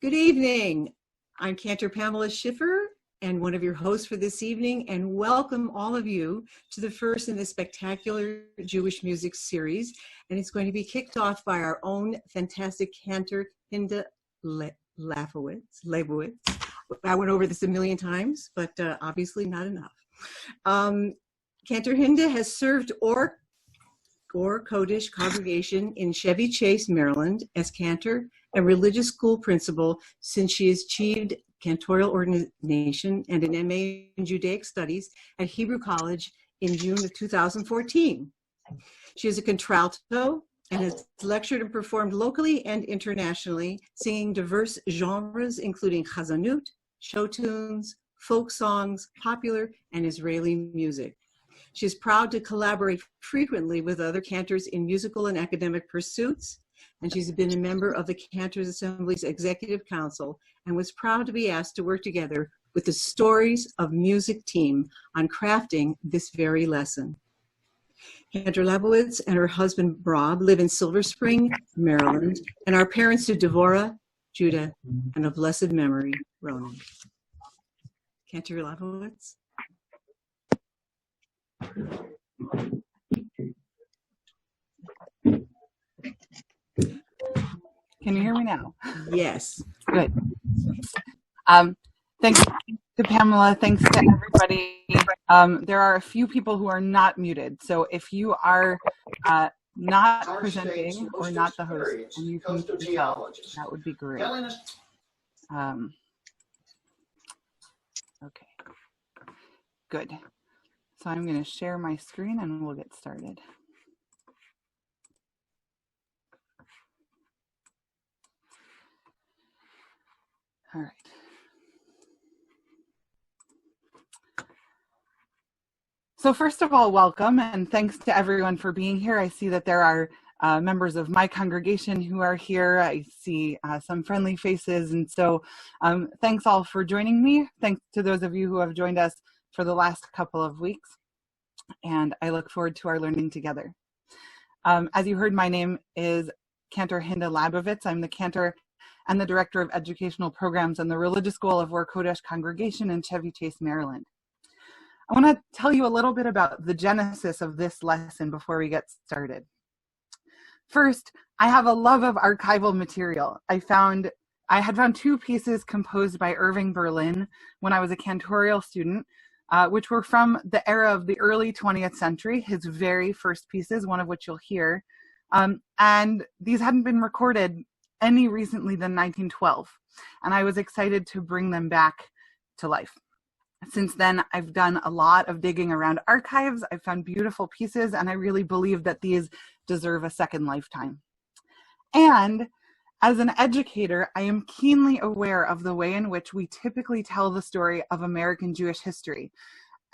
Good evening. I'm Cantor Pamela Schiffer and one of your hosts for this evening, and welcome all of you to the first in this spectacular Jewish music series. And it's going to be kicked off by our own fantastic cantor, Hinda Labovitz. I went over this a million times, but obviously not enough. Cantor Hinda has served Or Kodesh congregation in Chevy Chase, Maryland as cantor and religious school principal since she has achieved cantorial ordination and an MA in Judaic Studies at Hebrew College in June of 2014. She is a contralto and has lectured and performed locally and internationally, singing diverse genres including chazanut, show tunes, folk songs, popular and Israeli music. She is proud to collaborate frequently with other cantors in musical and academic pursuits, and she's been a member of the Cantors Assembly's Executive Council and was proud to be asked to work together with the Stories of Music team on crafting this very lesson. Cantor Labovitz and her husband Rob live in Silver Spring, Maryland, and are parents to Devorah, Judah, and of blessed memory, Ronan. Cantor Labovitz. Can you hear me now? Yes. Good. Thanks to Pamela. Thanks to everybody. There are a few people who are not muted. So if you are not presenting or not the host and you can tell, that would be great. Okay. Good. So I'm going to share my screen and we'll get started. All right. So first of all, welcome and thanks to everyone for being here. I see that there are members of my congregation who are here. I see some friendly faces, and so thanks all for joining me. Thanks to those of you who have joined us for the last couple of weeks, and I look forward to our learning together. As you heard, my name is Cantor Hinda Labovitz. I'm the cantor and the Director of Educational Programs in the Religious School of Or Kodesh congregation in Chevy Chase, Maryland. I want to tell you a little bit about the genesis of this lesson before we get started. First, I have a love of archival material. I had found two pieces composed by Irving Berlin when I was a cantorial student, which were from the era of the early 20th century, his very first pieces, one of which you'll hear. And these hadn't been recorded any recently than 1912. And I was excited to bring them back to life. Since then, I've done a lot of digging around archives. I've found beautiful pieces, and I really believe that these deserve a second lifetime. And as an educator, I am keenly aware of the way in which we typically tell the story of American Jewish history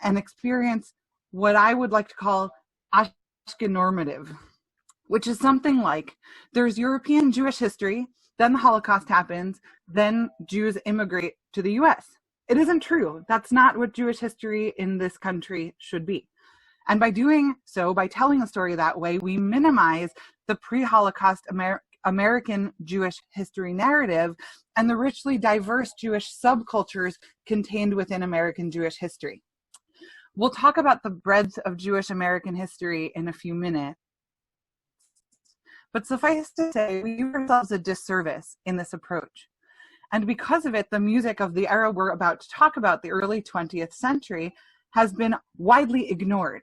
and experience what I would like to call Ashkenormative, which is something like there's European Jewish history, then the Holocaust happens, then Jews immigrate to the US. It isn't true. That's not what Jewish history in this country should be. And by doing so, by telling a story that way, we minimize the pre-Holocaust American Jewish history narrative and the richly diverse Jewish subcultures contained within American Jewish history. We'll talk about the breadth of Jewish American history in a few minutes. But suffice to say, we do ourselves a disservice in this approach. And because of it, the music of the era we're about to talk about, the early 20th century, has been widely ignored.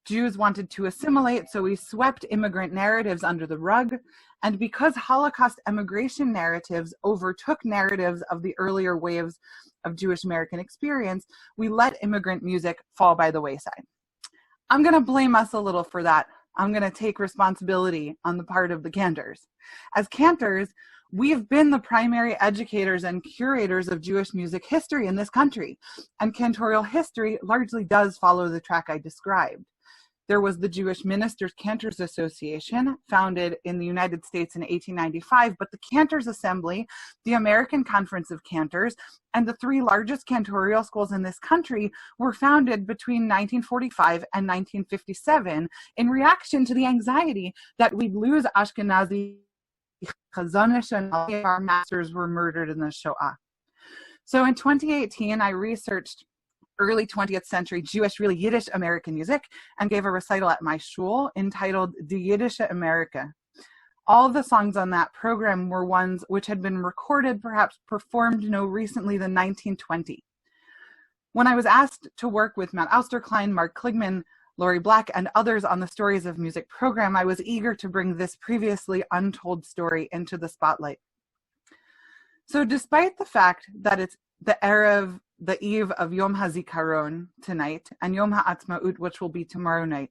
Jews wanted to assimilate, so we swept immigrant narratives under the rug. And because Holocaust emigration narratives overtook narratives of the earlier waves of Jewish American experience, we let immigrant music fall by the wayside. I'm going to blame us a little for that. I'm going to take responsibility on the part of the cantors. As cantors, we've been the primary educators and curators of Jewish music history in this country, and cantorial history largely does follow the track I described. There was the Jewish Ministers Cantors Association, founded in the United States in 1895, but the Cantors Assembly, the American Conference of Cantors, and the three largest cantorial schools in this country were founded between 1945 and 1957 in reaction to the anxiety that we'd lose Ashkenazi Chazonische and all of our masters were murdered in the Shoah. So in 2018, I researched early 20th century Jewish, really Yiddish American music, and gave a recital at my shul entitled Die Jiddische Amerika. All the songs on that program were ones which had been recorded, perhaps performed no recently than 1920. When I was asked to work with Matt Austerklein, Mark Kligman, Lori Black, and others on the Stories of Music program, I was eager to bring this previously untold story into the spotlight. So despite the fact that it's the eve of Yom HaZikaron tonight and Yom HaAtzmaut, which will be tomorrow night,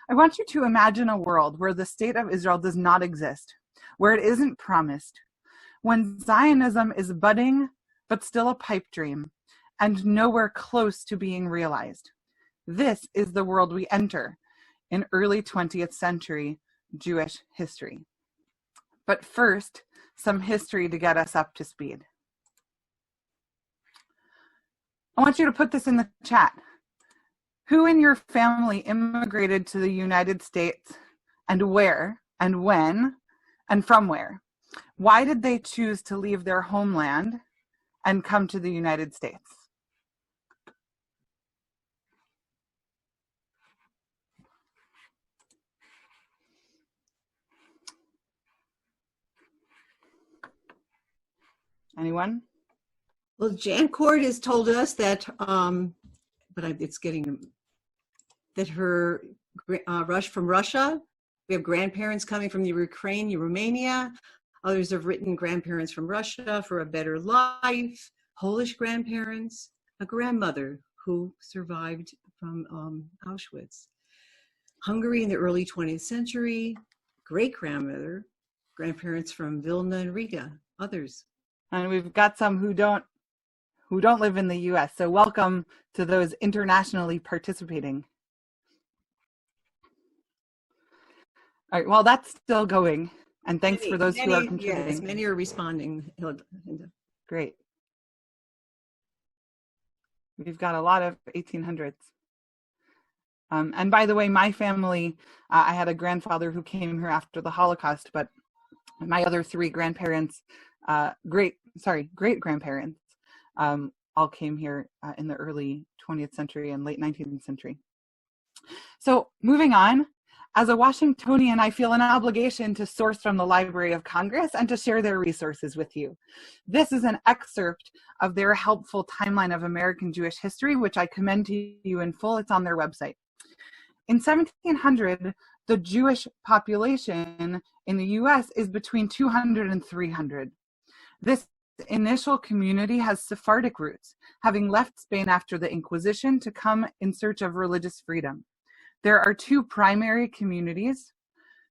I want you to imagine a world where the state of Israel does not exist, where it isn't promised, when Zionism is budding but still a pipe dream and nowhere close to being realized. This is the world we enter in early 20th century Jewish history. But first, some history to get us up to speed. I want you to put this in the chat. Who in your family immigrated to the United States, and where, and when, and from where? Why did they choose to leave their homeland and come to the United States? Anyone? Well, Jan Cord has told us that, that her rush from Russia. We have grandparents coming from the Ukraine, Romania. Others have written grandparents from Russia for a better life. Polish grandparents, a grandmother who survived from Auschwitz. Hungary in the early 20th century, great-grandmother, grandparents from Vilna and Riga, others. And we've got some who don't live in the US. So welcome to those internationally participating. All right, well, that's still going. And thanks for those who are contributing. Yes, many are responding, Hinda. Great. We've got a lot of 1800s. And by the way, my family, I had a grandfather who came here after the Holocaust, but my other three grandparents, great-grandparents, all came here in the early 20th century and late 19th century. So moving on, as a Washingtonian, I feel an obligation to source from the Library of Congress and to share their resources with you. This is an excerpt of their helpful timeline of American Jewish history, which I commend to you in full. It's on their website. In 1700, the Jewish population in the US is between 200 and 300. This initial community has Sephardic roots, having left Spain after the Inquisition to come in search of religious freedom. There are two primary communities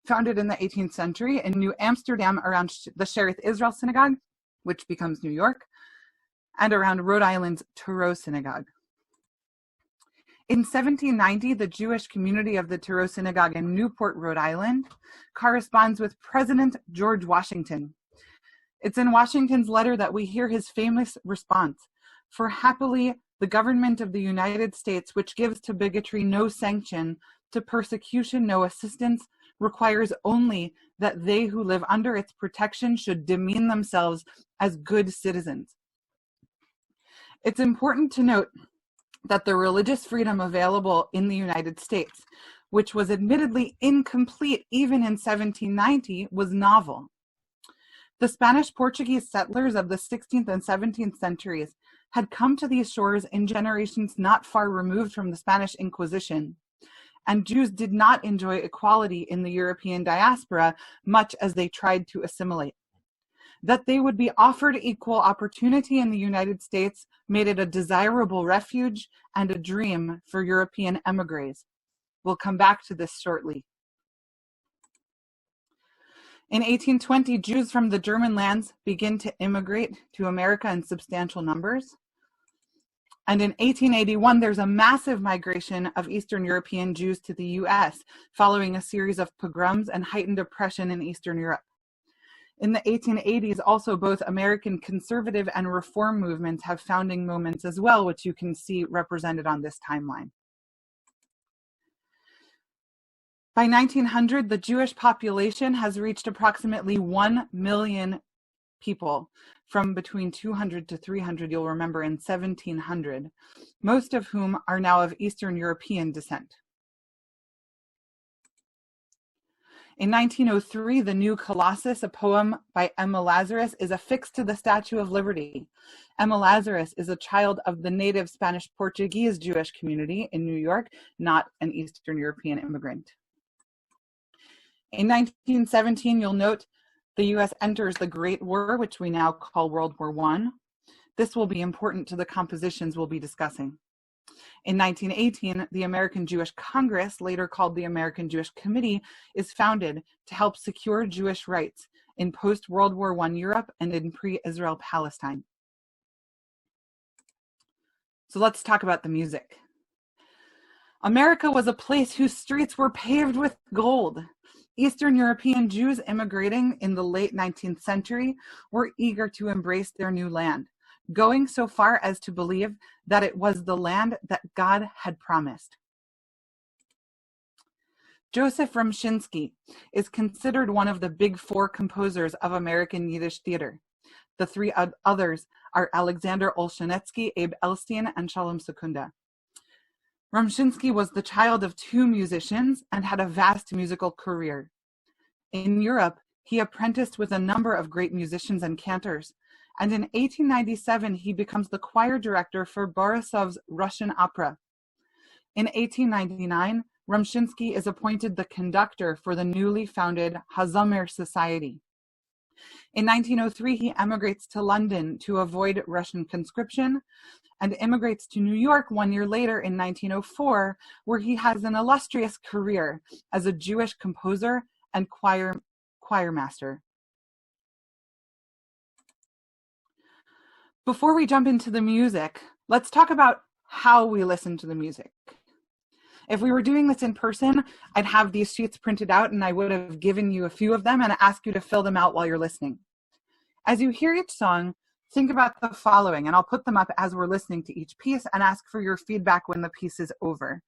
founded in the 18th century in New Amsterdam around the Sherith Israel Synagogue, which becomes New York, and around Rhode Island's Thoreau Synagogue. In 1790, the Jewish community of the Thoreau Synagogue in Newport, Rhode Island, corresponds with President George Washington. It's in Washington's letter that we hear his famous response, "For happily the government of the United States, which gives to bigotry no sanction, to persecution no assistance, requires only that they who live under its protection should demean themselves as good citizens." It's important to note that the religious freedom available in the United States, which was admittedly incomplete even in 1790, was novel. The Spanish-Portuguese settlers of the 16th and 17th centuries had come to these shores in generations not far removed from the Spanish Inquisition, and Jews did not enjoy equality in the European diaspora much as they tried to assimilate. That they would be offered equal opportunity in the United States made it a desirable refuge and a dream for European emigres. We'll come back to this shortly. In 1820, Jews from the German lands begin to immigrate to America in substantial numbers. And in 1881, there's a massive migration of Eastern European Jews to the US, following a series of pogroms and heightened oppression in Eastern Europe. In the 1880s, also both American conservative and reform movements have founding moments as well, which you can see represented on this timeline. By 1900, the Jewish population has reached approximately 1 million people, from between 200 to 300, you'll remember, in 1700, most of whom are now of Eastern European descent. In 1903, the new Colossus, a poem by Emma Lazarus, is affixed to the Statue of Liberty. Emma Lazarus is a child of the native Spanish-Portuguese Jewish community in New York, not an Eastern European immigrant. In 1917, you'll note the U.S. enters the Great War, which we now call World War I. This will be important to the compositions we'll be discussing. In 1918, the American Jewish Congress, later called the American Jewish Committee, is founded to help secure Jewish rights in post-World War I Europe and in pre-Israel Palestine. So let's talk about the music. America was a place whose streets were paved with gold. Eastern European Jews immigrating in the late 19th century were eager to embrace their new land, going so far as to believe that it was the land that God had promised. Joseph RUMSHINSKY is considered one of the big four composers of American Yiddish theater. The three others are Alexander Olshanetsky, Abe Elstein, and Shalom Secunda. RUMSHINSKY was the child of two musicians and had a vast musical career. In Europe, he apprenticed with a number of great musicians and cantors, and in 1897 he becomes the choir director for Borisov's Russian opera. In 1899, RUMSHINSKY is appointed the conductor for the newly founded Hazomer Society. In 1903, he emigrates to London to avoid Russian conscription, and immigrates to New York 1 year later in 1904, where he has an illustrious career as a Jewish composer and choir master. Before we jump into the music, let's talk about how we listen to the music. If we were doing this in person, I'd have these sheets printed out and I would have given you a few of them and ask you to fill them out while you're listening. As you hear each song, think about the following, and I'll put them up as we're listening to each piece and ask for your feedback when the piece is over.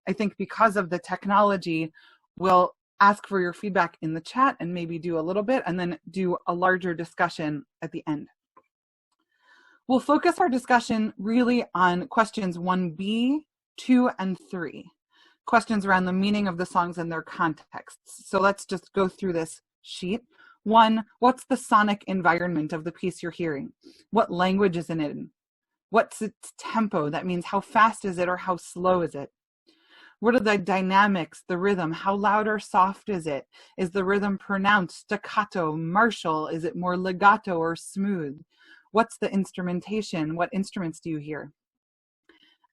I think because of the technology, we'll ask for your feedback in the chat and maybe do a little bit and then do a larger discussion at the end. We'll focus our discussion really on questions 1B, 2, and 3. Questions around the meaning of the songs and their contexts. So let's just go through this sheet. 1, what's the sonic environment of the piece you're hearing? What language is it in? What's its tempo? That means how fast is it or how slow is it? What are the dynamics, the rhythm? How loud or soft is it? Is the rhythm pronounced, staccato, martial? Is it more legato or smooth? What's the instrumentation? What instruments do you hear?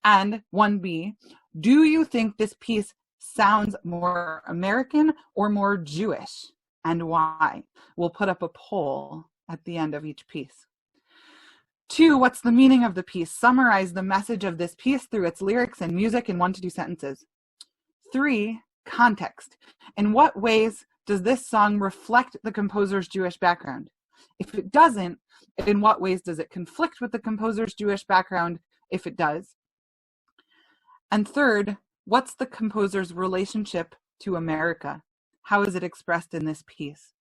And 1B, do you think this piece sounds more American or more Jewish? And why? We'll put up a poll at the end of each piece. 2, what's the meaning of the piece? Summarize the message of this piece through its lyrics and music in 1 to 2 sentences. 3, context. In what ways does this song reflect the composer's Jewish background? If it doesn't, in what ways does it conflict with the composer's Jewish background, if it does? And 3rd, what's the composer's relationship to America? How is it expressed in this piece?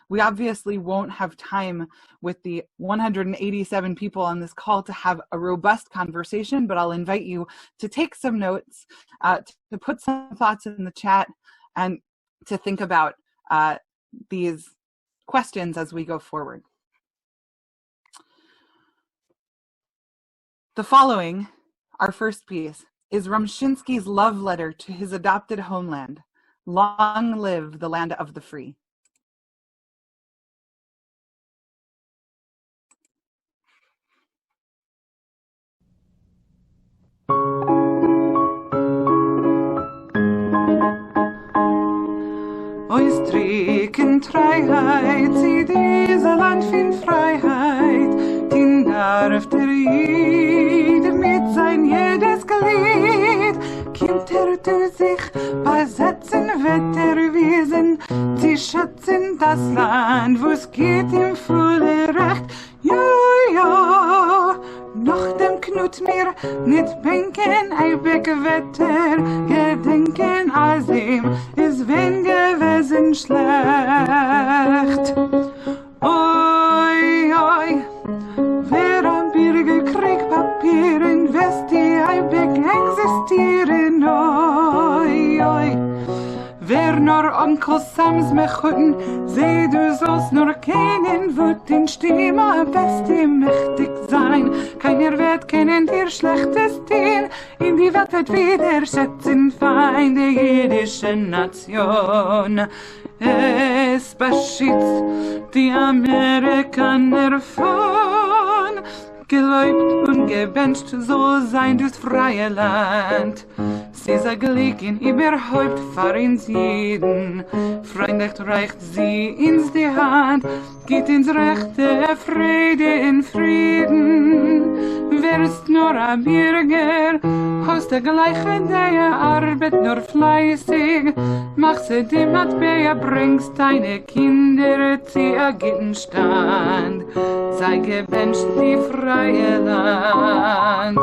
We obviously won't have time with the 187 people on this call to have a robust conversation, but I'll invite you to take some notes, to put some thoughts in the chat, and to think about these questions as we go forward. The following, our first piece, is RUMSHINSKY's love letter to his adopted homeland. Long live the land of the free. Oistreiken Freiheit, sie dieser Land fin Freiheit, den darf der Jede mit sein jedes Glied, kommt zu sich, besetzen wird Wiesen, sie schützen das Land, wo's geht im volle Recht, ja, noch dem Knut mir nicht bänken, ein Beckwetter, gedenken als ihm, ist wenn gewesen schlecht. Oi, oi, wer am Birge krieg Papier in Westi, ein Beck existieren, oi, oi. Wer nur Onkel Sams mechutten, seh du sollst nur keinen Wut Stimme am besten mächtig sein. Keiner wird kennen dir Schlechtes tun, in die Welt wird widerschätzen Feinde jüdische Nation. Es beschützt die Amerikaner von geläubt und gewünscht soll sein das freie Land. Sie ist gelegen überhaupt für uns jeden. Freundlich reicht sie ins die Hand, geht ins rechte Friede in Frieden. Wärst nur ein Bürger, hast der gleiche der Arbeit nur fleißig. Machst du die Matbeer, bringst deine Kinder zu ihren Stand. Sei gewünscht die freie Land.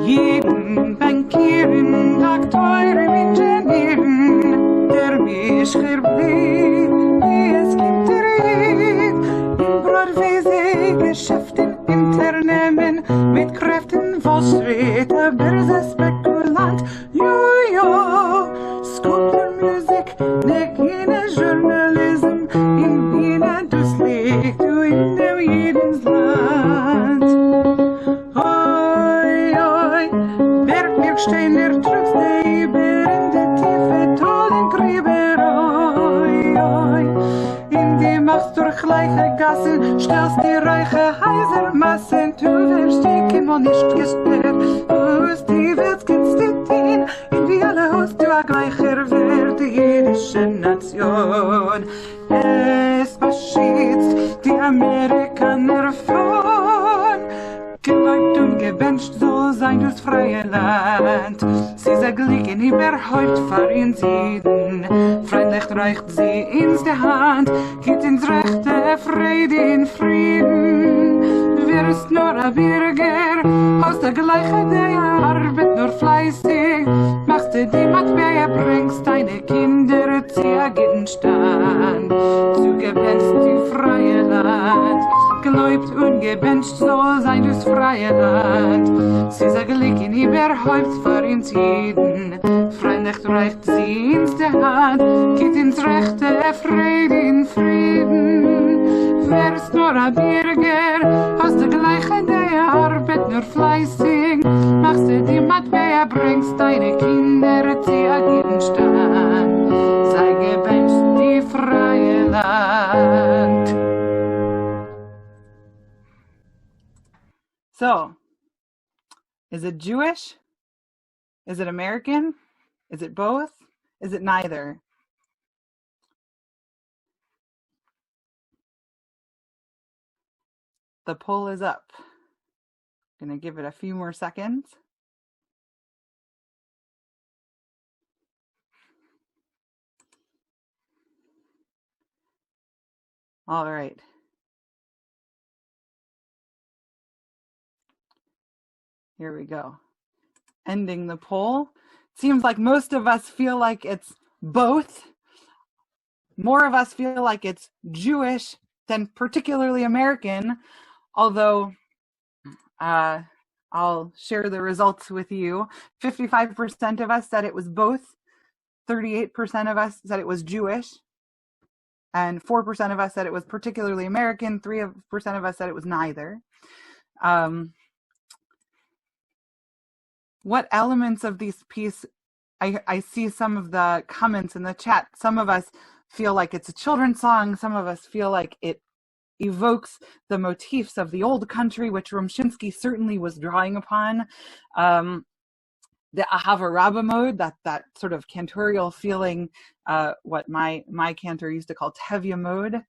Jeden Bankieren, Doktoren, Ingenieuren, der Mischer blieb, wie es gibt Rieb. In Broadwese, Geschäften, Unternehmen, mit Kräften, Wallstreet, Börse, Spekulant, Jojo, Sculpture, Musik, Negine, Journalism, in Wiener, das liegt du in dem jedens Land. Bergsteiner trotz der in der Tiefe Todengräber, oi, oi. In die Macht durch gleiche Gassen stellst die reiche Heisermassen, du wirst die Kinder nicht gestört, aus die Welt kennst du den, in die alle Haus du a gleicher Wert, die jüdische Nation. Es beschützt die Amerikaner von geläubt und gewünscht soll sein das freie Land. Sie ist gelegen überhaupt für uns jeden. Freundlich reicht sie ins die Hand, geht ins rechte Friede in Frieden. Wer ist nur ein Bürger, aus der gleiche der Arbeit nur fleißig. Machst du die Matbeer, bringst deine Kinder zu ihren Stand. Du gewünscht die freie Land. Geläubt und gewünscht soll sein das freie Land. Sie ist gelegen überhaupt für uns jeden. Freundlich reicht sie ins die Hand, geht ins rechte Friede in Frieden. Wer ist nur ein Bürger, aus der gleiche der Arbeit nur fleißig. Machst du die Matbeer, bringst deine Kinder zu ihren Stand. Sei gewünscht die freie Land. So, is it Jewish? Is it American? Is it both? Is it neither? The poll is up. Gonna give it a few more seconds. All right. Here we go. Ending the poll. Seems like most of us feel like it's both. More of us feel like it's Jewish than particularly American, although I'll share the results with you. 55% of us said it was both. 38% of us said it was Jewish. And 4% of us said it was particularly American. 3% of us said it was neither. What elements of this piece, I see some of the comments in the chat. Some of us feel like it's a children's song. Some of us feel like it evokes the motifs of the old country, which RUMSHINSKY certainly was drawing upon. The Ahava Rabbah mode, that sort of cantorial feeling, what my cantor used to call Tevye mode,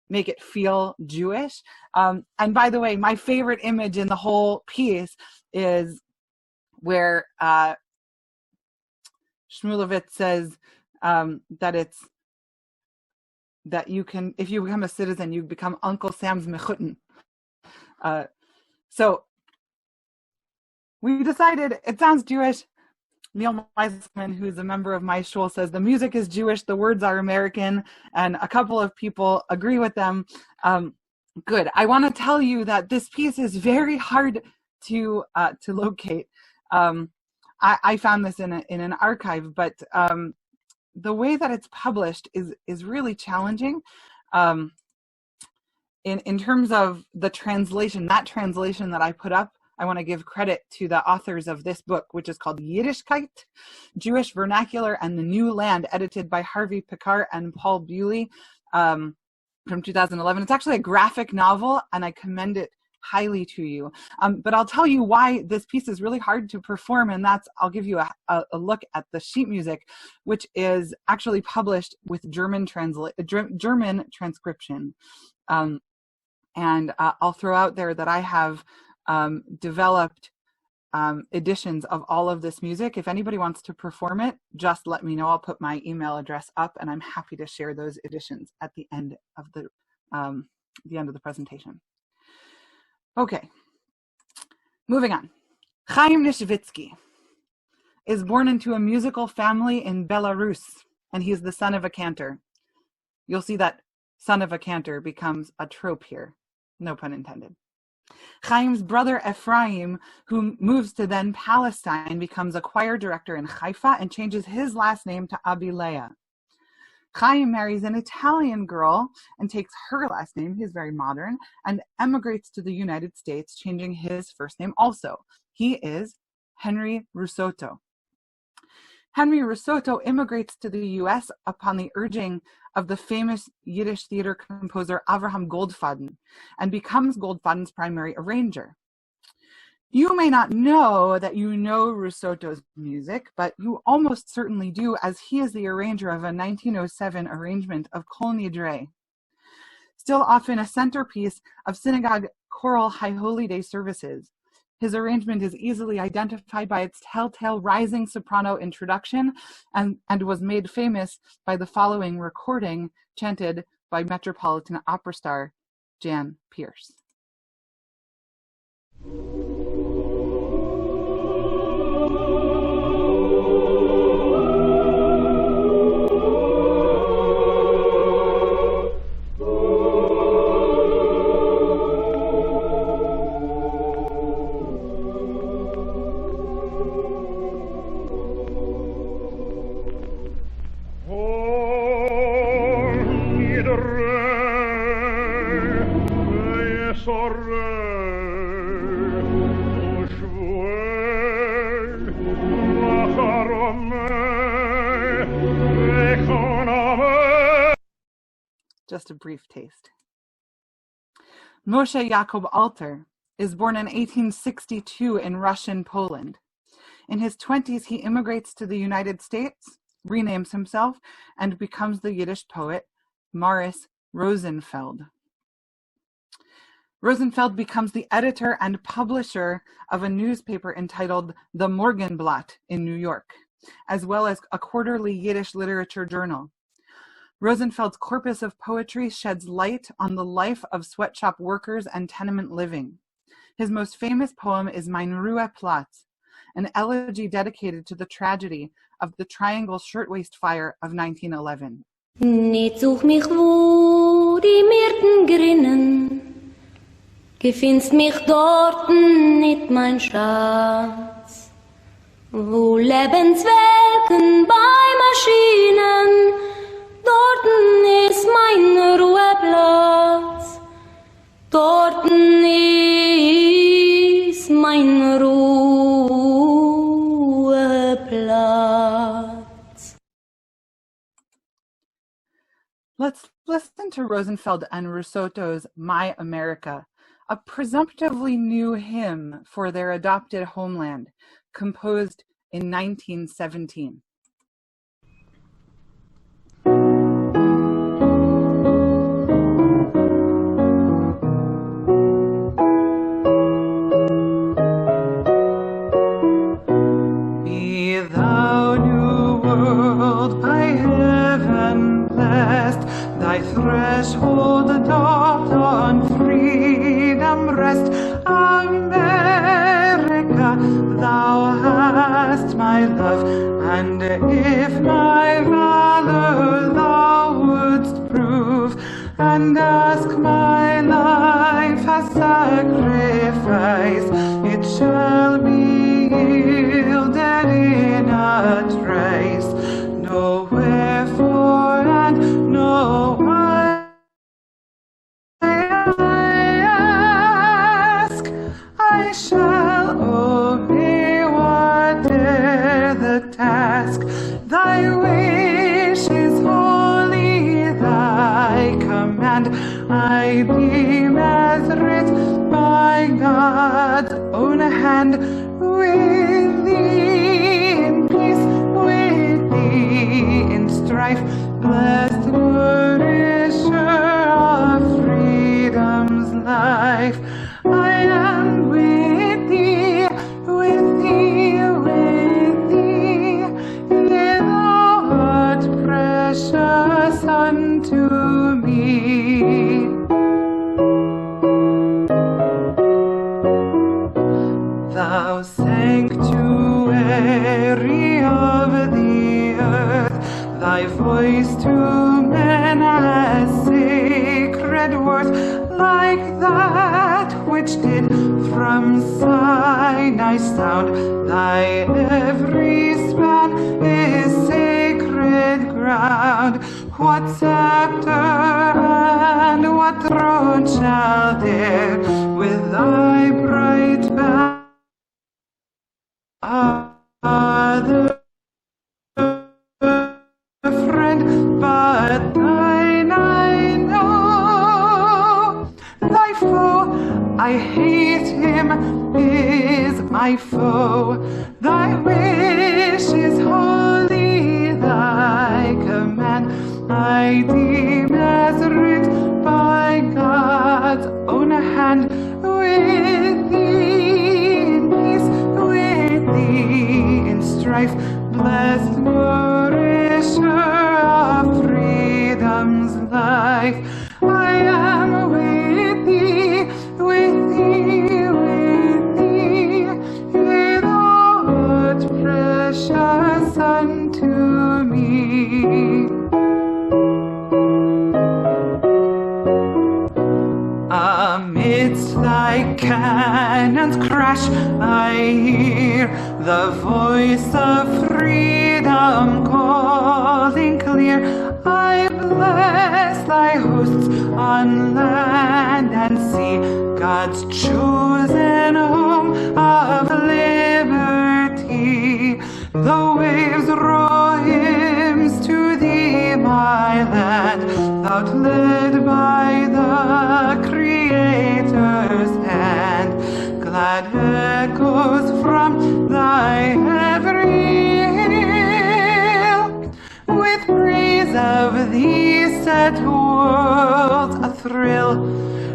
make it feel Jewish. And by the way, my favorite image in the whole piece is where Shmulevitz says that you can, if you become a citizen, you become Uncle Sam's mechutten. So we decided it sounds Jewish. Neil Meisman, who's a member of my shul, says the music is Jewish, the words are American, and a couple of people agree with them. Good. I want to tell you that this piece is very hard to locate. I found this in an archive, but the way that it's published is really challenging. In terms of the translation, that translation that I put up, I want to give credit to the authors of this book, which is called Yiddishkeit, Jewish Vernacular and the New Land, edited by Harvey Picard and Paul Bewley from 2011. It's actually a graphic novel, and I commend it highly to you. But I'll tell you why this piece is really hard to perform, and I'll give you a look at the sheet music, which is actually published with German transcription. And I'll throw out there that I have developed editions of all of this music. If anybody wants to perform it, just let me know. I'll put my email address up, and I'm happy to share those editions at the end of the presentation. Okay, moving on. Chaim Nishvitsky is born into a musical family in Belarus, and he's the son of a cantor. You'll see that son of a cantor becomes a trope here. No pun intended. Chaim's brother Ephraim, who moves to then Palestine, becomes a choir director in Haifa and changes his last name to Abileah. Chaim marries an Italian girl and takes her last name, he's very modern, and emigrates to the United States, changing his first name also. He is Henry Russotto. Henry Russotto immigrates to the U.S. upon the urging of the famous Yiddish theater composer Avraham Goldfaden, and becomes Goldfaden's primary arranger. You may not know that you know Russotto's music, but you almost certainly do, as he is the arranger of a 1907 arrangement of Kol Nidre, still often a centerpiece of synagogue choral High Holy Day services. His arrangement is easily identified by its telltale rising soprano introduction and was made famous by the following recording chanted by Metropolitan Opera star Jan Pierce. Just a brief taste. Moshe Yaakov Alter is born in 1862 in Russian Poland. In his 20s, he immigrates to the United States, renames himself, and becomes the Yiddish poet Morris Rosenfeld. Rosenfeld becomes the editor and publisher of a newspaper entitled The Morgenblatt in New York, as well as a quarterly Yiddish literature journal. Rosenfeld's corpus of poetry sheds light on the life of sweatshop workers and tenement living. His most famous poem is Mein Ruhe Platz, an elegy dedicated to the tragedy of the Triangle Shirtwaist Fire of 1911. Nicht such mich, wo die Myrten grinnen, gefinst mich dorten nicht mein Schatz, wo Lebenswelken bei Maschinen, dorten ist mein Ruheplatz, dorten ist mein Ruheplatz. Let's listen to Rosenfeld and Russotto's My America, a presumptively new hymn for their adopted homeland, composed in 1917. Be thou, new world, by heaven blessed, thy threshold doth on freedom rest. America, thou hast my love, and if my valor thou wouldst prove, and ask my life as sacrifice, it shall be yielded in a trice. No wherefore and no why I ask, I shall obey whate'er the task. Thy wish is holy, thy command I deem as writ by God's own hand. With thee in peace, with thee in strife, blessed nourisher of freedom's life. I am with thee, with thee, with thee, yea, thou art precious unto me. Thou sanctuary of the earth, thy voice to men has sacred worth, like that which did from Sinai sound. Thy every span is sacred ground. What scepter and what throne shall dare with thy bright banner other friend but thine? I know thy foe, I hate him, is my foe. Thy wish is holy, thy command I deem as writ by God's own hand. With thee in peace, with thee in strife, blessed nourisher of freedom's life. I am with thee, with thee, with thee, yea, thou art precious unto me. Amidst thy cannon's crash I hear the voice of freedom calling clear. I bless thy hosts on land and sea, God's chosen home of liberty. The waves roar hymns to thee, my land, thou'rt led by the Creator's hand. Glad echoes from thy every hill, with praise of thee set worlds athrill.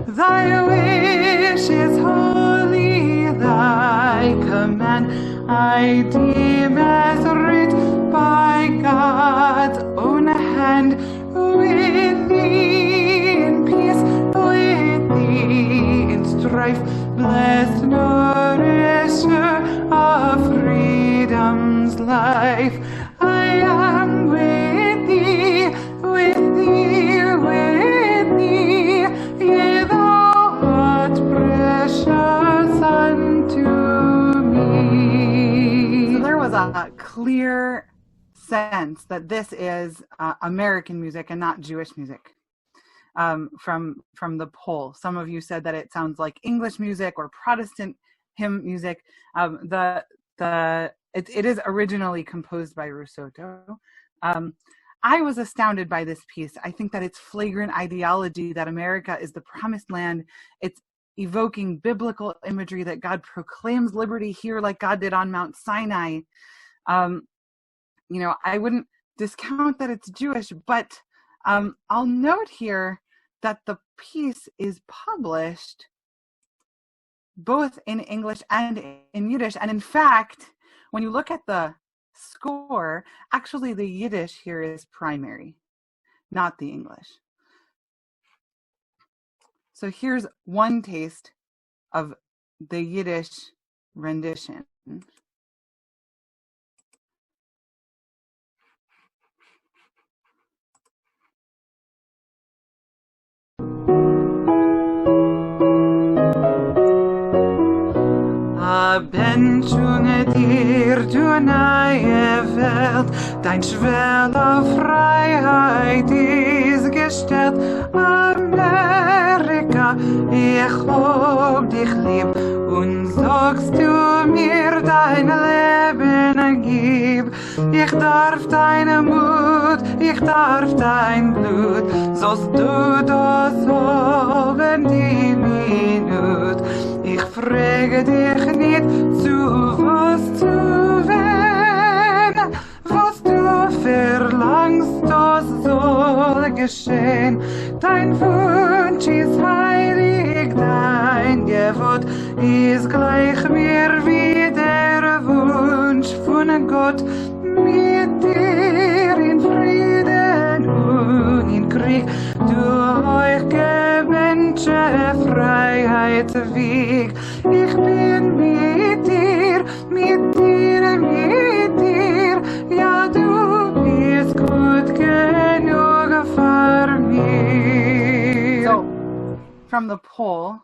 Thy wish is holy, thy command I deem as writ by God's own hand. With thee in peace, with thee in strife, blessed nourisher of freedom's life. I am with thee, with thee, with thee, yea, thou art precious unto me. So there was a clear sense that this is American music and not Jewish music. From the poll, some of you said that it sounds like English music or Protestant hymn music. It is originally composed by Russotto. I was astounded by this piece. I think that it's flagrant ideology that America is the promised land. It's evoking biblical imagery that God proclaims liberty here like God did on Mount Sinai. I wouldn't discount that it's Jewish, but I'll note here that the piece is published both in English and in Yiddish. And in fact, when you look at the score, actually the Yiddish here is primary, not the English. So here's one taste of the Yiddish rendition. Benschunge dir, du neue Welt, dein Schwell auf Freiheit ist gestellt. Amerika, ich hab dich lieb, und sagst du mir dein Leben gib. Ich darf deinen Mut, ich darf dein Blut, sollst du das haben die Minute. Ich frage dich nicht, zu was zu wen, was du verlangst, das soll geschehen. Dein Wunsch ist heilig, dein Gebot ist gleich mir wie der Wunsch von Gott. Mit dir in Frieden und in Krieg, du euch gewünschte Freiheitsweg. Ich bin mit dir, mit dir, mit dir. Ja, du bist gut genug für mich. So, from the poll,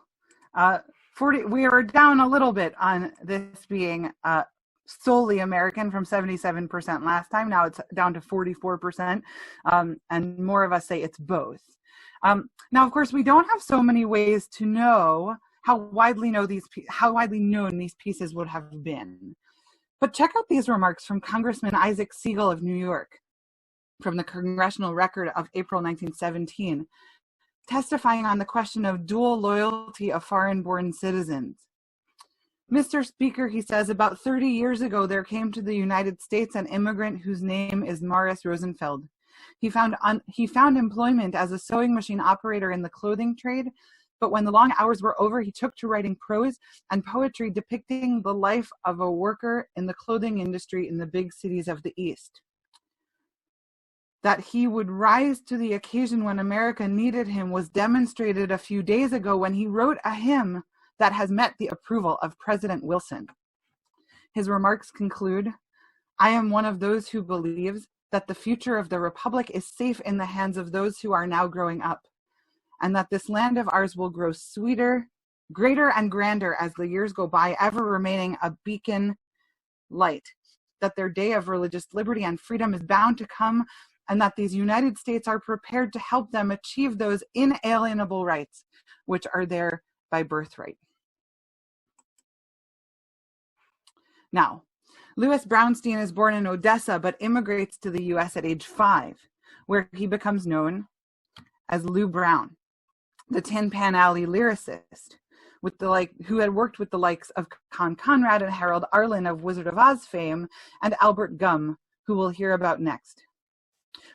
40. We were down a little bit on this being solely American from 77% last time. Now it's down to 44%, and more of us say it's both. Now, of course, we don't have so many ways to know how widely known these pieces would have been. But check out these remarks from Congressman Isaac Siegel of New York from the Congressional Record of April 1917, testifying on the question of dual loyalty of foreign-born citizens. Mr. Speaker, he says, about 30 years ago, there came to the United States an immigrant whose name is Morris Rosenfeld. He found employment as a sewing machine operator in the clothing trade, but when the long hours were over, he took to writing prose and poetry depicting the life of a worker in the clothing industry in the big cities of the East. That he would rise to the occasion when America needed him was demonstrated a few days ago when he wrote a hymn that has met the approval of President Wilson. His remarks conclude, I am one of those who believes that the future of the Republic is safe in the hands of those who are now growing up, and that this land of ours will grow sweeter, greater, and grander as the years go by, ever remaining a beacon light, that their day of religious liberty and freedom is bound to come, and that these United States are prepared to help them achieve those inalienable rights which are there by birthright. Now, Louis Brownstein is born in Odessa but immigrates to the US at age 5, where he becomes known as Lou Brown, the Tin Pan Alley lyricist, who had worked with the likes of Con Conrad and Harold Arlen of Wizard of Oz fame, and Albert Gumm, who we'll hear about next.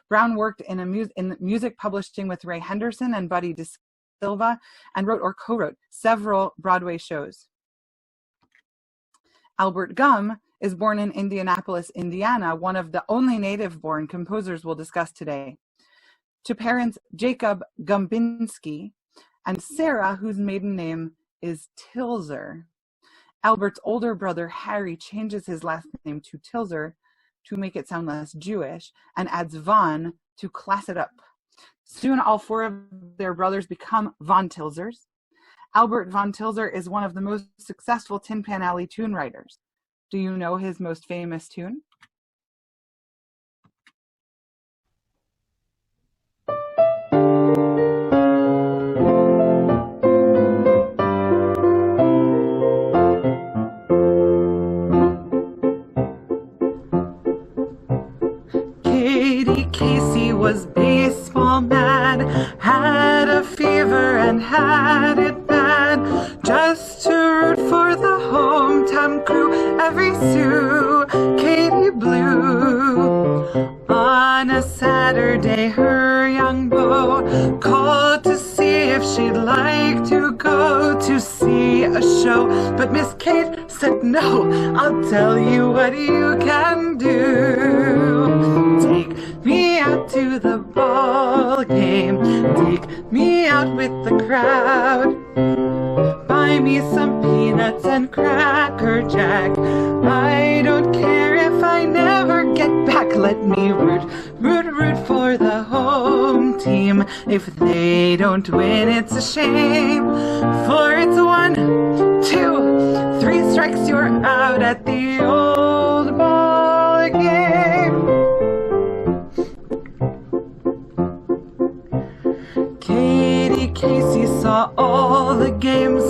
Brown worked in music publishing with Ray Henderson and Buddy DeSilva, and wrote or co-wrote several Broadway shows. Albert Gumm is born in Indianapolis, Indiana, one of the only native-born composers we'll discuss today, to parents Jacob Gumbinski and Sarah, whose maiden name is Tilzer. Albert's older brother, Harry, changes his last name to Tilzer to make it sound less Jewish, and adds von to class it up. Soon, all 4 of their brothers become von Tilzers. Albert von Tilzer is one of the most successful Tin Pan Alley tune writers. Do you know his most famous tune? Casey was baseball mad, had a fever and had it bad, just to root for the hometown crew. Every Sue, Katie Blue. On a Saturday, her young beau called to see if she'd like to go to see a show. But Miss Kate said, no, I'll tell you what you can do. Take me out to the ball game. Take me out with the crowd. Buy me some peanuts and Cracker Jack. I don't care if I never get back. Let me root for the home team. If they don't win, it's a shame. For it's 1, 2, 3 strikes, you're out at the old ball game. Katie Casey saw all the games,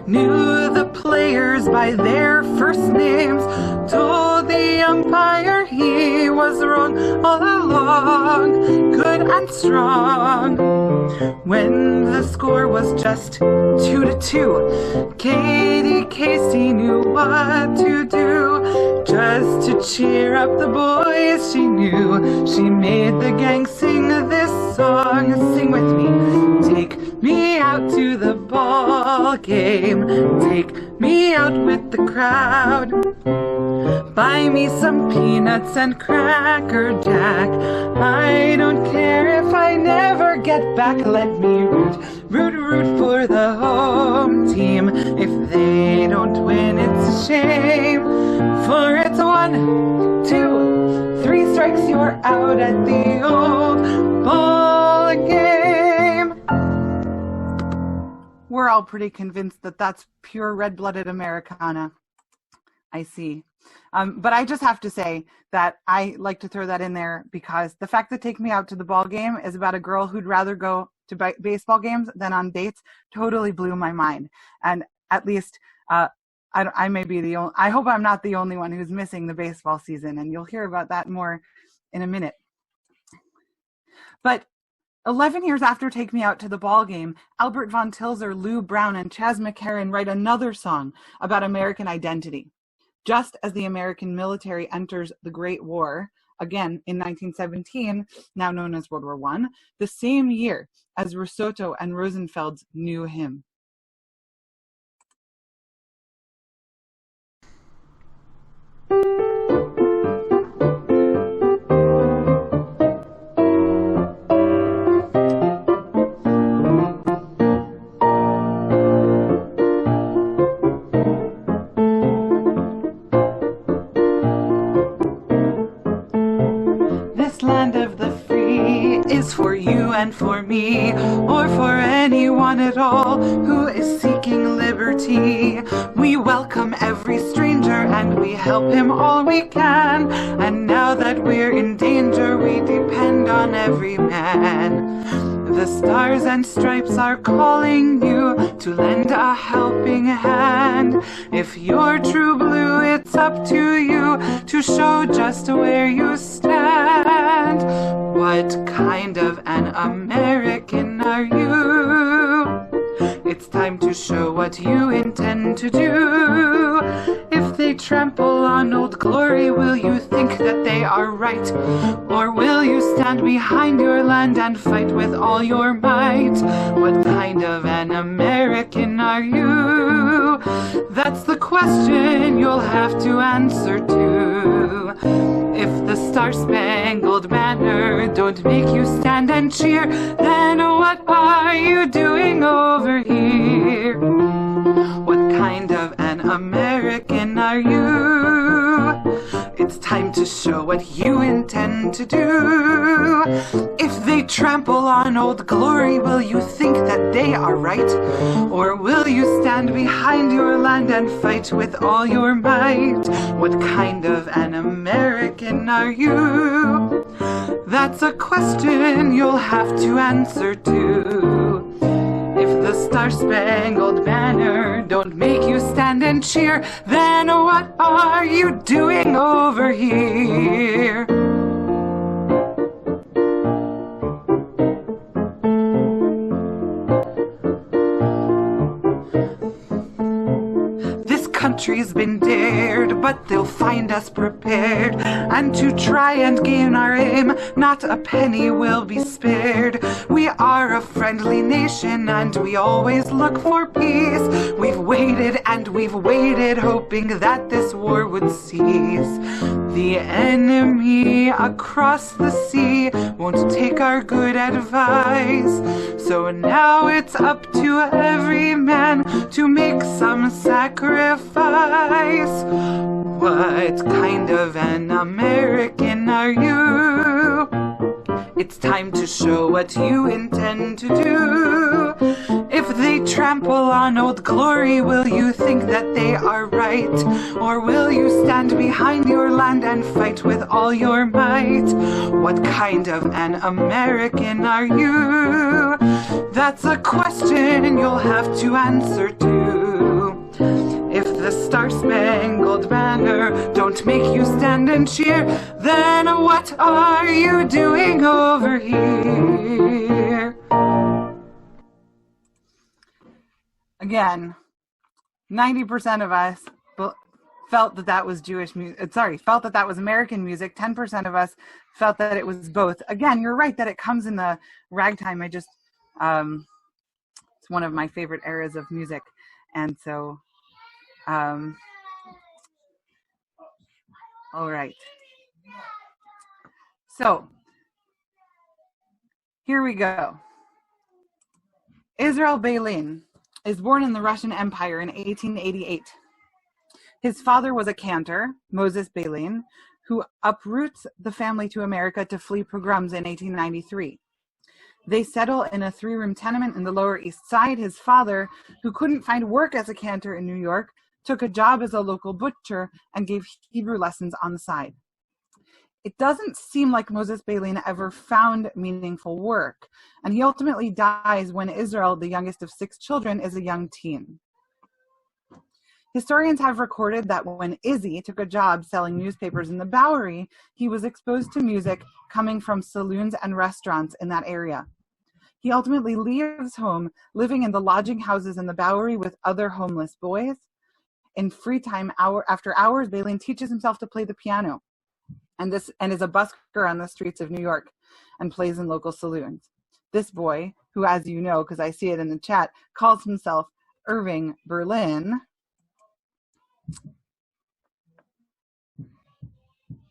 knew the players by their first names, told the umpire he was wrong all along, good and strong. When the score was just 2-2, Katie Casey knew what to do. Just to cheer up the boys she knew, she made the gang sing this song. Sing with me. Take me out to the ball game. Take me out with the crowd. Buy me some peanuts and Cracker Jack. I don't care if I never get back. Let me root for the home team. If they don't win, it's a shame. For it's 1, 2, 3 strikes, you're out at the old ball game. We're all pretty convinced that that's pure red-blooded Americana. I see. But I just have to say that I like to throw that in there because the fact that Take Me Out to the Ball Game is about a girl who'd rather go to baseball games than on dates totally blew my mind. And at least I may be the only, I hope I'm not the only one who's missing the baseball season, and you'll hear about that more in a minute. But 11 years after Take Me Out to the Ball Game, Albert von Tilzer, Lou Brown, and Chas McCarran write another song about American identity. Just as the American military enters the Great War, again in 1917, now known as World War I, the same year as RUSSOTTO and Rosenfeld's new hymn. For you and for me, or for anyone at all who is seeking liberty. We welcome every stranger and we help him all we can. And now that we're in danger, we depend on every man. The stars and stripes are calling you to lend a helping hand. If you're true blue, it's up to you to show just where you stand. What kind of an American are you? It's time to show what you intend to do. If they trample on Old Glory, will you think that they are right? Or will you stand behind your land and fight with all your might? What kind of an American are you? That's the question you'll have to answer to. If the Star-Spangled Banner don't make you stand and cheer, then what are you doing over here? What kind of an American are you? It's time to show what you intend to do. If they trample on Old Glory, will you think that they are right? Or will you stand behind your land and fight with all your might? What kind of an American are you? That's a question you'll have to answer to. If the Star-Spangled Banner don't make you stand and cheer, then what are you doing over here? Country's been dared, but they'll find us prepared, and to try and gain our aim, not a penny will be spared. We are a friendly nation and we always look for peace. We've waited and we've waited, hoping that this war would cease. The enemy across the sea won't take our good advice. So now it's up to every man to make some sacrifice. What kind of an American are you? It's time to show what you intend to do. If they trample on Old Glory, will you think that they are right? Or will you stand behind your land and fight with all your might? What kind of an American are you? That's a question you'll have to answer to. If the Star-Spangled Banner don't make you stand and cheer, then what are you doing over here? Again, 90% of us felt that that was Jewish music. Felt that that was American music. 10% of us felt that it was both. Again, you're right that it comes in the ragtime. It's one of my favorite eras of music, and so. All right. So here we go. Israel Beilin is born in the Russian Empire in 1888. His father was a cantor, Moses Beilin, who uproots the family to America to flee pogroms in 1893. They settle in a 3-room tenement in the Lower East Side. His father, who couldn't find work as a cantor in New York, took a job as a local butcher and gave Hebrew lessons on the side. It doesn't seem like Moses Beilin ever found meaningful work, and he ultimately dies when Israel, the youngest of 6 children, is a young teen. Historians have recorded that when Izzy took a job selling newspapers in the Bowery, he was exposed to music coming from saloons and restaurants in that area. He ultimately leaves home, living in the lodging houses in the Bowery with other homeless boys. In free time, after hours, Beilin teaches himself to play the piano and is a busker on the streets of New York and plays in local saloons. This boy, who, as you know, because I see it in the chat, calls himself Irving Berlin,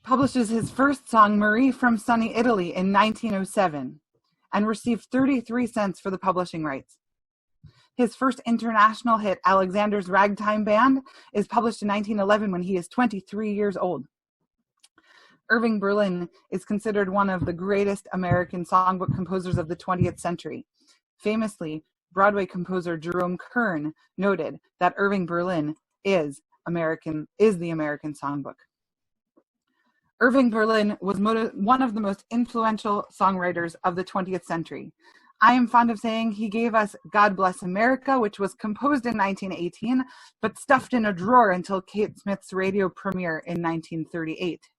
publishes his first song, Marie from Sunny Italy, in 1907 and received 33 cents for the publishing rights. His first international hit, Alexander's Ragtime Band, is published in 1911 when he is 23 years old. Irving Berlin is considered one of the greatest American songbook composers of the 20th century. Famously, Broadway composer Jerome Kern noted that Irving Berlin is the American songbook. Irving Berlin was one of the most influential songwriters of the 20th century. I am fond of saying he gave us God Bless America, which was composed in 1918, but stuffed in a drawer until Kate Smith's radio premiere in 1938.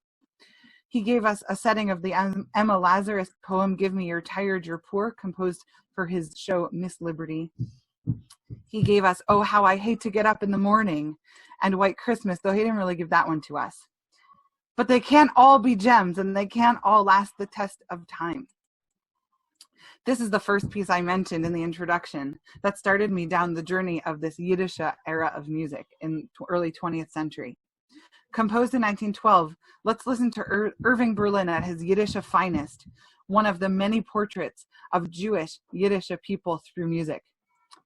He gave us a setting of the Emma Lazarus poem, Give Me Your Tired, Your Poor, composed for his show Miss Liberty. He gave us Oh, How I Hate to Get Up in the Morning and White Christmas, though he didn't really give that one to us. But they can't all be gems, and they can't all last the test of time. This is the first piece I mentioned in the introduction that started me down the journey of this Yiddish era of music in early 20th century. Composed in 1912, let's listen to Irving Berlin at his Yiddish finest, one of the many portraits of Jewish Yiddish people through music.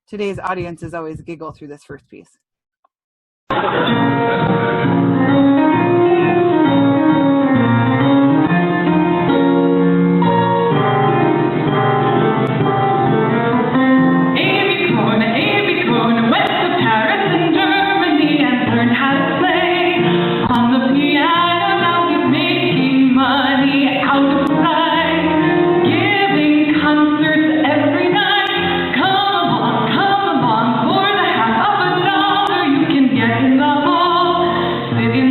Today's audiences always giggle through this first piece. Come along, for the half of $1 you can get in the hall. Sitting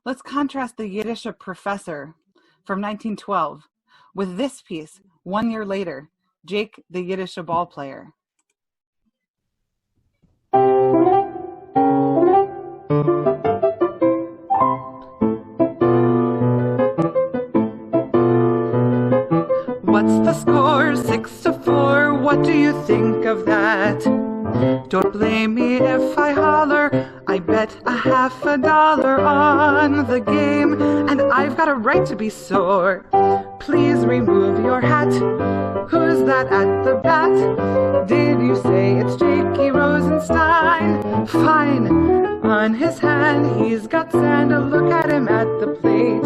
Let's contrast the Yiddish professor from 1912 with this piece, 1 year later, Jake the Yiddish ball player. What's the score? 6-4. What do you think of that? Don't blame me if I holler. I bet $50 on the game, and I've got a right to be sore. Please remove your hat. Who's that at the bat? Did you say it's Jakey Rosenstein? Fine. On his hand he's got sand. Look at him at the plate.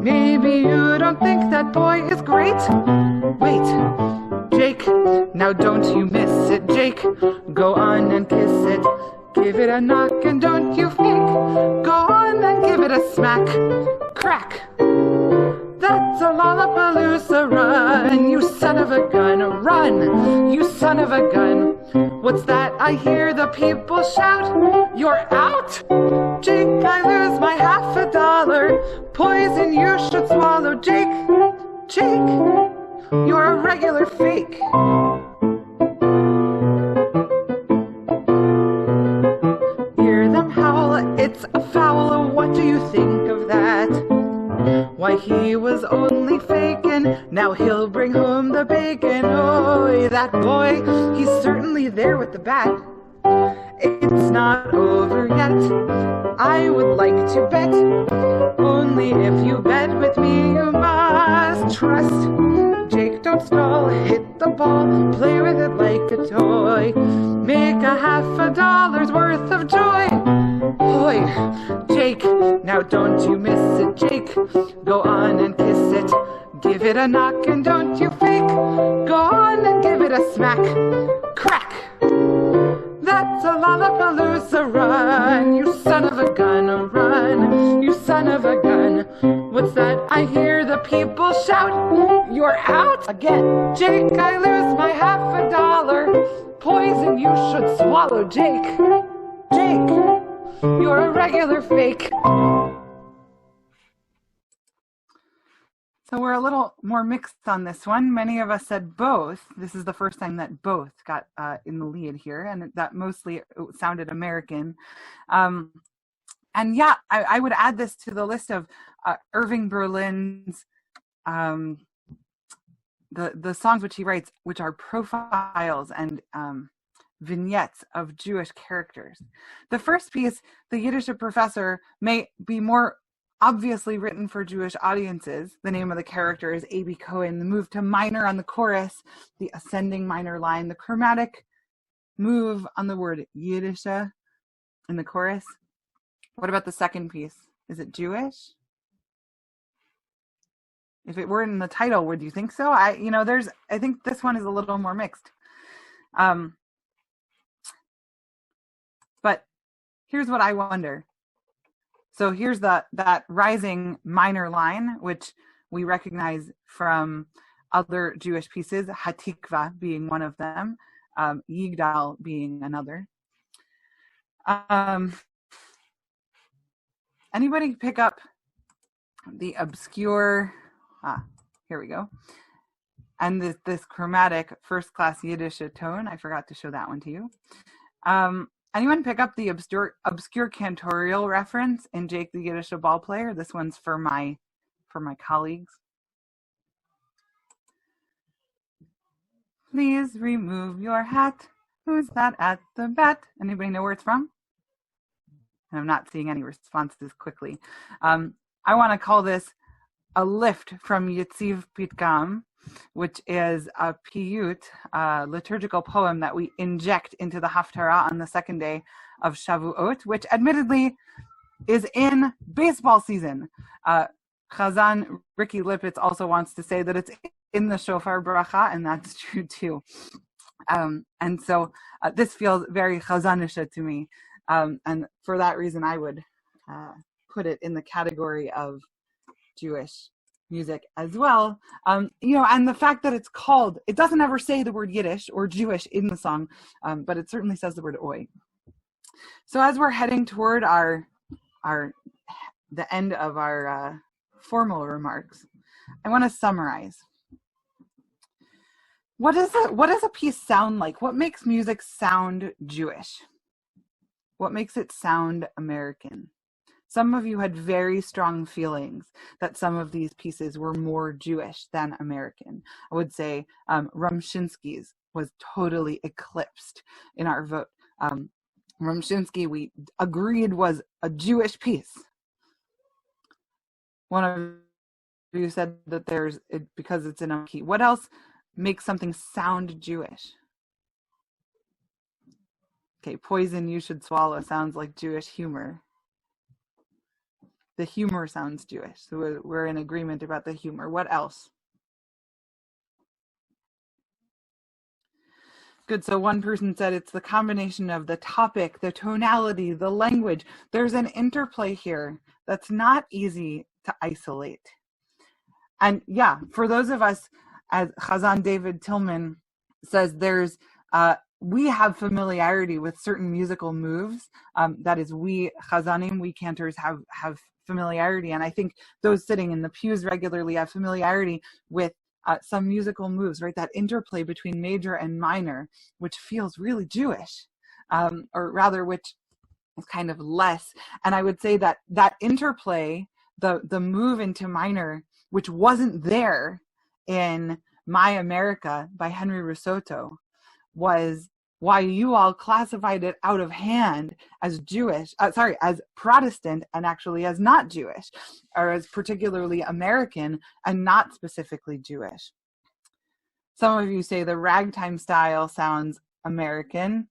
Maybe you don't think that boy is great? Wait, Jake, now don't you miss it, Jake. Go on and kiss it. Give it a knock and don't you fake. Go on and give it a smack. Crack. That's a lollapalooza run. You son of a gun, run. You son of a gun. What's that I hear the people shout? You're out? Jake, I lose my $50. Poison you should swallow. Jake, Jake, you're a regular fake. Hear them howl, it's a foul. What do you think of that? Why, he was only faking. Now he'll bring home the bacon. Oh, that boy, he's certainly there with the bat. It's not over yet. I would like to bet. Only if you bet with me, you must trust. Jake, don't stall. Hit the ball. Play with it like a toy. Make $50 worth of joy. Boy, Jake, now don't you miss it, Jake. Go on and kiss it. Give it a knock and don't you fake. Go on and give it a smack. Crack. That's a lollapalooza run. You son of a gun, run. You son of a gun. What's that I hear the people shout? You're out again. Jake, I lose my $50. Poison you should swallow, Jake. Jake, you're a regular fake. So we're a little more mixed on this one. Many of us said both. This is the first time that both got in the lead here, and that mostly sounded American. And yeah, I would add this to the list of Irving Berlin's the songs which he writes, which are profiles and vignettes of Jewish characters. The first piece, The Yiddish Professor, may be more obviously written for Jewish audiences. The name of the character is A.B. Cohen. The move to minor on the chorus, the ascending minor line, the chromatic move on the word Yiddish in the chorus. What about the second piece? Is it Jewish? If it were in the title, would you think so? I think this one is a little more mixed. But here's what I wonder. So here's that rising minor line, which we recognize from other Jewish pieces, Hatikva being one of them, Yigdal being another. Anybody pick up the obscure, here we go, and this chromatic first-class Yiddish tone? I forgot to show that one to you. Anyone pick up the obscure cantorial reference in Jake the Yiddish ball player? This one's for my colleagues. Please remove your hat. Who's that at the bat? Anybody know where it's from? And I'm not seeing any responses quickly. I want to call this a lift from Yitziv Pitgam, which is a piyut, liturgical poem that we inject into the Haftarah on the second day of Shavuot, which admittedly is in baseball season. Chazan Ricky Lippitz also wants to say that it's in the Shofar Bracha, and that's true too. And so this feels very Chazanisha to me. And for that reason, I would put it in the category of Jewish music as well. And the fact that it's called, it doesn't ever say the word Yiddish or Jewish in the song, but it certainly says the word oi. So as we're heading toward our the end of our formal remarks, I want to summarize. What does a piece sound like? What makes music sound Jewish? What makes it sound American? Some of you had very strong feelings that some of these pieces were more Jewish than American. I would say RUMSHINSKY's was totally eclipsed in our vote. RUMSHINSKY, we agreed, was a Jewish piece. One of you said that because it's in a key. What else makes something sound Jewish? Okay, poison you should swallow sounds like Jewish humor. The humor sounds Jewish. So we're in agreement about the humor. What else? Good. So one person said it's the combination of the topic, the tonality, the language. There's an interplay here that's not easy to isolate. And yeah, for those of us, as Chazan David Tillman says, we have familiarity with certain musical moves. That is, we Chazanim, we cantors have familiarity. And I think those sitting in the pews regularly have familiarity with some musical moves, right? That interplay between major and minor, which feels really Jewish, or rather, which is kind of less. And I would say that interplay, the move into minor, which wasn't there in My America by Henry Russotto, was why you all classified it out of hand as Jewish, as Protestant, and actually as not Jewish, or as particularly American and not specifically Jewish. Some of you say the ragtime style sounds American.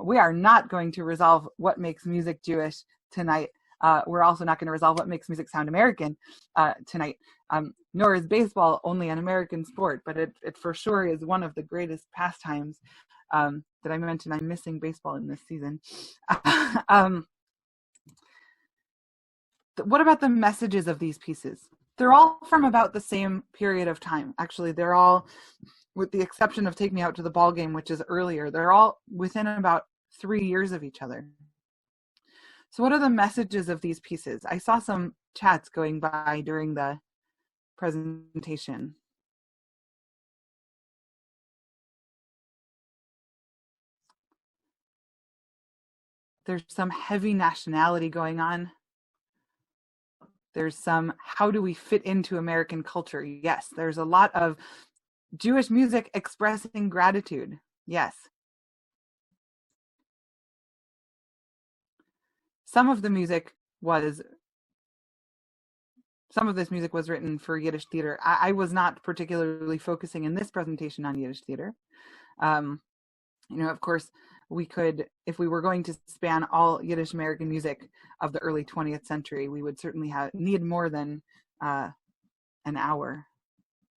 We are not going to resolve what makes music Jewish tonight. We're also not going to resolve what makes music sound American tonight. Nor is baseball only an American sport, but it for sure is one of the greatest pastimes. Did I mention I'm missing baseball in this season? What about the messages of these pieces? They're all from about the same period of time. Actually, they're all, with the exception of Take Me Out to the Ball Game, which is earlier, they're all within about 3 years of each other. So what are the messages of these pieces? I saw some chats going by during the presentation. There's some heavy nationality going on. There's some, how do we fit into American culture? Yes. There's a lot of Jewish music expressing gratitude. Yes. Some of this music was written for Yiddish theater. I was not particularly focusing in this presentation on Yiddish theater. Of course, we could, if we were going to span all Yiddish American music of the early 20th century, we would certainly need more than an hour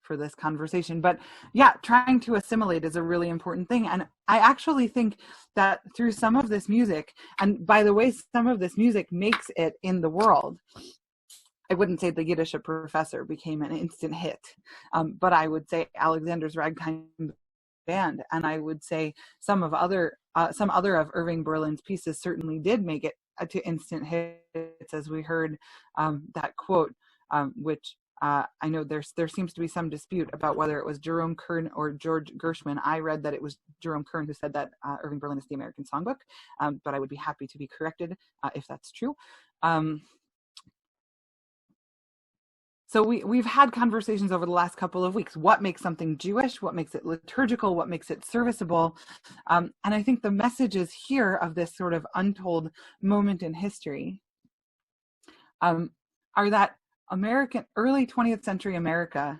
for this conversation. But yeah, trying to assimilate is a really important thing. And I actually think that through some of this music, and by the way, some of this music makes it in the world. I wouldn't say the Yiddish Professor became an instant hit, but I would say Alexander's Ragtime Band, and I would say some other of Irving Berlin's pieces certainly did make it to instant hits, as we heard that quote, which I know there seems to be some dispute about whether it was Jerome Kern or George Gershwin. I read that it was Jerome Kern who said that Irving Berlin is the American Songbook, but I would be happy to be corrected if that's true. So we've had conversations over the last couple of weeks. What makes something Jewish? What makes it liturgical? What makes it serviceable? And I think the messages here of this sort of untold moment in history are that early 20th century America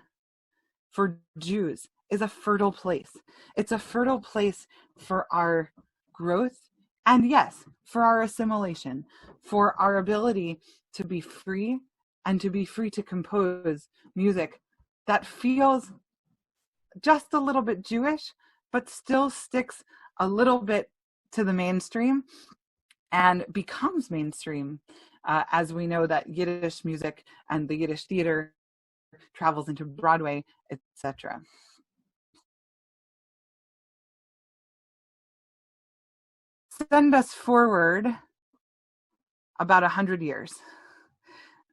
for Jews is a fertile place. It's a fertile place for our growth and, yes, for our assimilation, for our ability to be free and to be free to compose music that feels just a little bit Jewish, but still sticks a little bit to the mainstream and becomes mainstream, as we know that Yiddish music and the Yiddish theater travels into Broadway, etc. Send us forward about 100 years.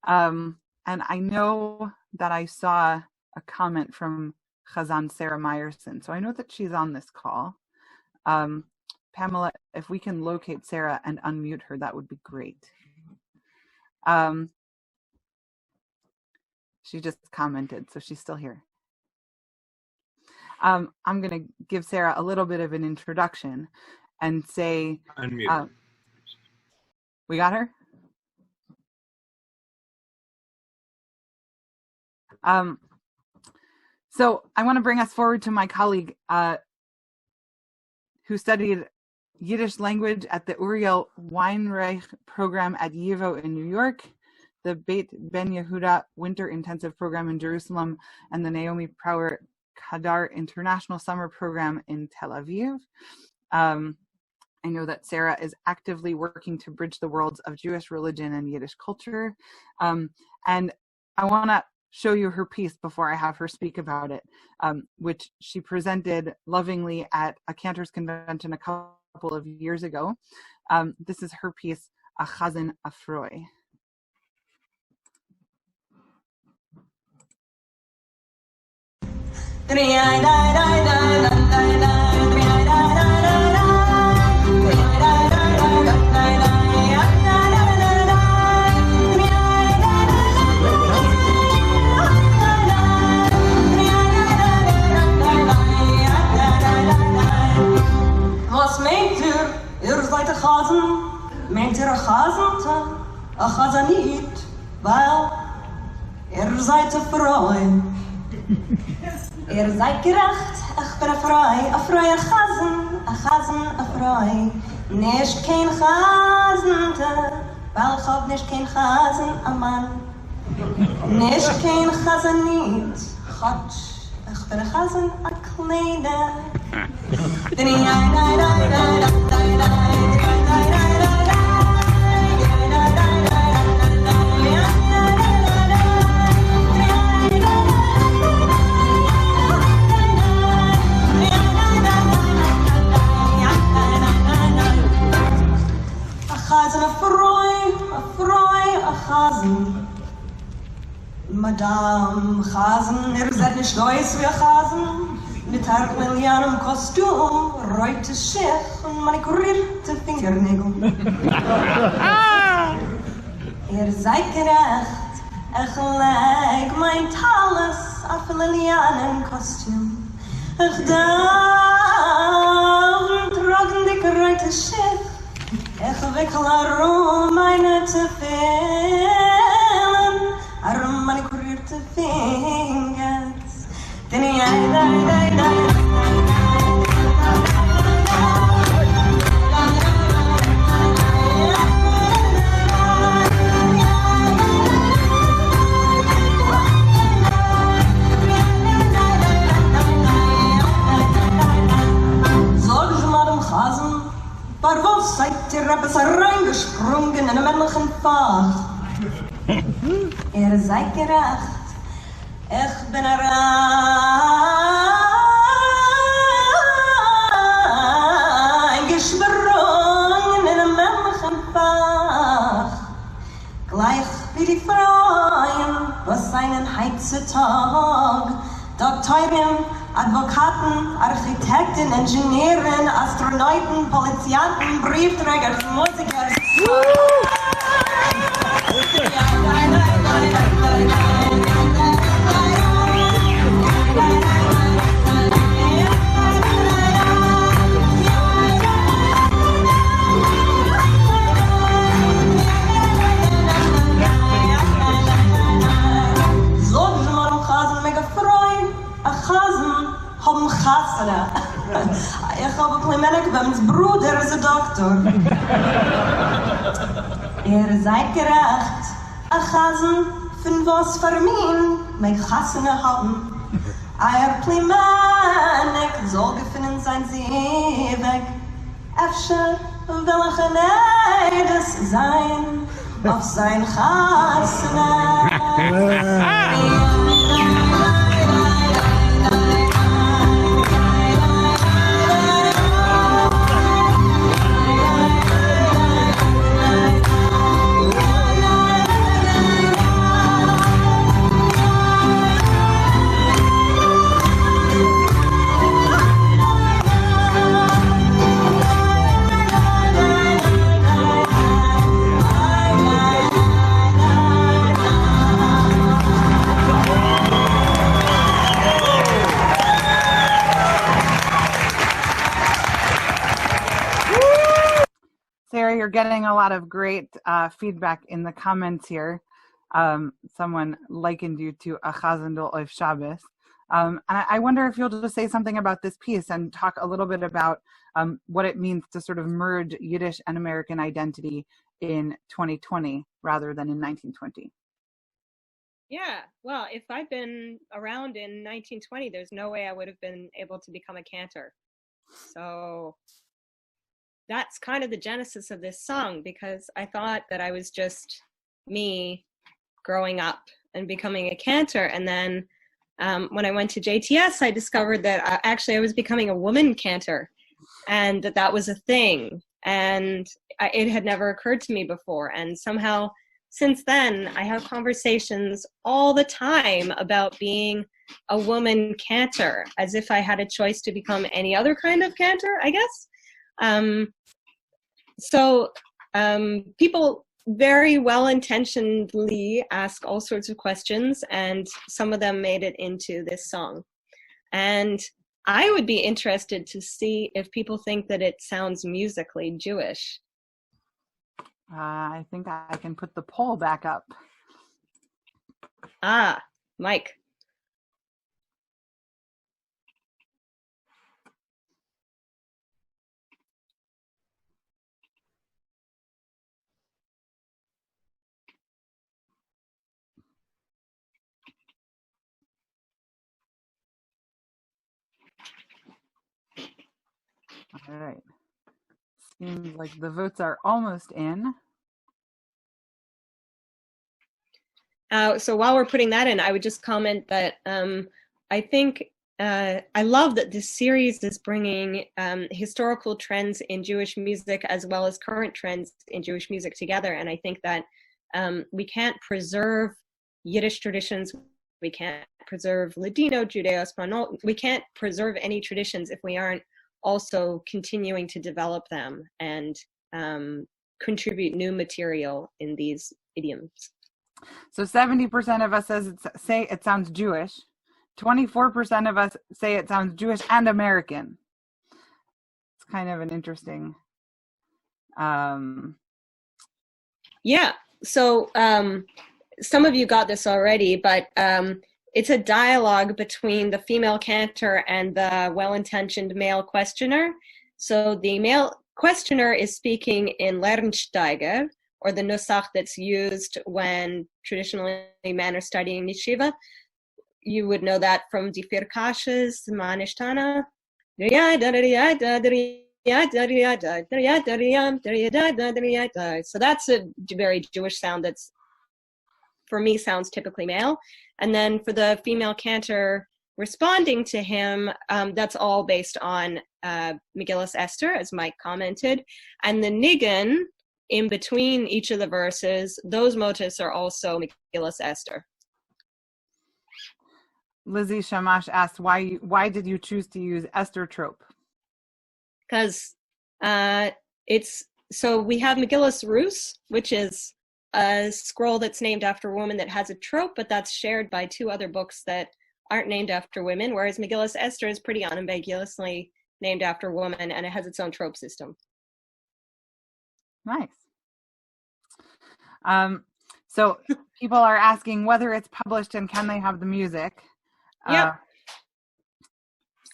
And I know that I saw a comment from Chazan Sarah Myerson, so I know that she's on this call. Pamela, if we can locate Sarah and unmute her, that would be great. She just commented, so she's still here. I'm going to give Sarah a little bit of an introduction and say, unmute. We got her? So I want to bring us forward to my colleague who studied Yiddish language at the Uriel Weinreich program at YIVO in New York, the Beit Ben Yehuda Winter Intensive Program in Jerusalem, and the Naomi Prower Kadar International Summer Program in Tel Aviv. I know that Sarah is actively working to bridge the worlds of Jewish religion and Yiddish culture. And I want to show you her piece before I have her speak about it, which she presented lovingly at a Cantors convention a couple of years ago. This is her piece, A Chazan Afroi. Was meint ihr seid ein Chasen? Meint ihr ein Chasente? Ein Chasanit? Weil ihr seid eine Frau. Ihr seid gerecht, ich bin eine freie Chasen, eine Frau. Nicht kein Chasente, weil ich hab nicht kein Chasen am Mann. Nicht kein Chasanit, Gott, ich bin ein Chasen, eine Kleine. Madame Chasen, seid nicht weiß wie ein Chasen, mit Millionen Kostüm, reute Schicht und manikurierte Fingernägel. Ihr seid gerecht, ich leg mein Talis auf Lilianen Kostüm. Ich darf tragen die gereute Schicht, ich wickel herum meine Tefillen. Manikurierte Fingers. Sag ich mal dem Chasen, bei was seid ihr etwas reingesprungen in einem männlichen Fach? Ihr seid gerecht, ich bin reingesprungen in einem männlichen Fach. Gleich wie die Frauen, was seinen heutzutage Doktoren, Advokaten, Architekten, Ingenieure, Astronauten, Polizianten, Briefträger, Musiker. Ich habe Klimanik beim's Bruder ist ein Doktor. Ihr seid gerecht, a Chasen, von was für mich, mein Chassene haben. Euer Klimanik soll gefunden sein, sie weg. Efter will ich Eides sein, auf sein Chassene. are getting a lot of great feedback in the comments here. Someone likened you to a chazandol of Shabbos. And I wonder if you'll just say something about this piece and talk a little bit about what it means to sort of merge Yiddish and American identity in 2020 rather than in 1920. Yeah, well, if I'd been around in 1920, there's no way I would have been able to become a cantor. So that's kind of the genesis of this song, because I thought that I was just me growing up and becoming a cantor. And then when I went to JTS, I discovered that actually I was becoming a woman cantor, and that was a thing. And it had never occurred to me before. And somehow since then, I have conversations all the time about being a woman cantor, as if I had a choice to become any other kind of cantor, I guess. So people very well-intentionedly ask all sorts of questions, and some of them made it into this song. And I would be interested to see if people think that it sounds musically Jewish. I think I can put the poll back up. Ah, Mike. All right. Seems like the votes are almost in. So while we're putting that in, I would just comment that I think I love that this series is bringing historical trends in Jewish music as well as current trends in Jewish music together. And I think that we can't preserve Yiddish traditions. We can't preserve Ladino, Judeo-Espanol. We can't preserve any traditions if we aren't also continuing to develop them and contribute new material in these idioms. So 70% of us say it sounds Jewish. 24% of us say it sounds Jewish and American. It's kind of an interesting. Yeah. So some of you got this already, but it's a dialogue between the female cantor and the well-intentioned male questioner. So the male questioner is speaking in Lernsteiger, or the nusach that's used when traditionally men are studying yeshiva. You would know that from the Firkashes, Manishtana. So that's a very Jewish sound that's, for me, sounds typically male. And then for the female cantor responding to him, that's all based on Megillas Esther, as Mike commented. And the nigun, in between each of the verses, those motifs are also Megillas Esther. Lizzie Shamash asked, why did you choose to use Esther trope? Because so we have Megillas Rus, which is a scroll that's named after a woman that has a trope, but that's shared by two other books that aren't named after women, whereas Megillas Esther is pretty unambiguously named after a woman, and it has its own trope system. Nice. So people are asking whether it's published and can they have the music? Yeah.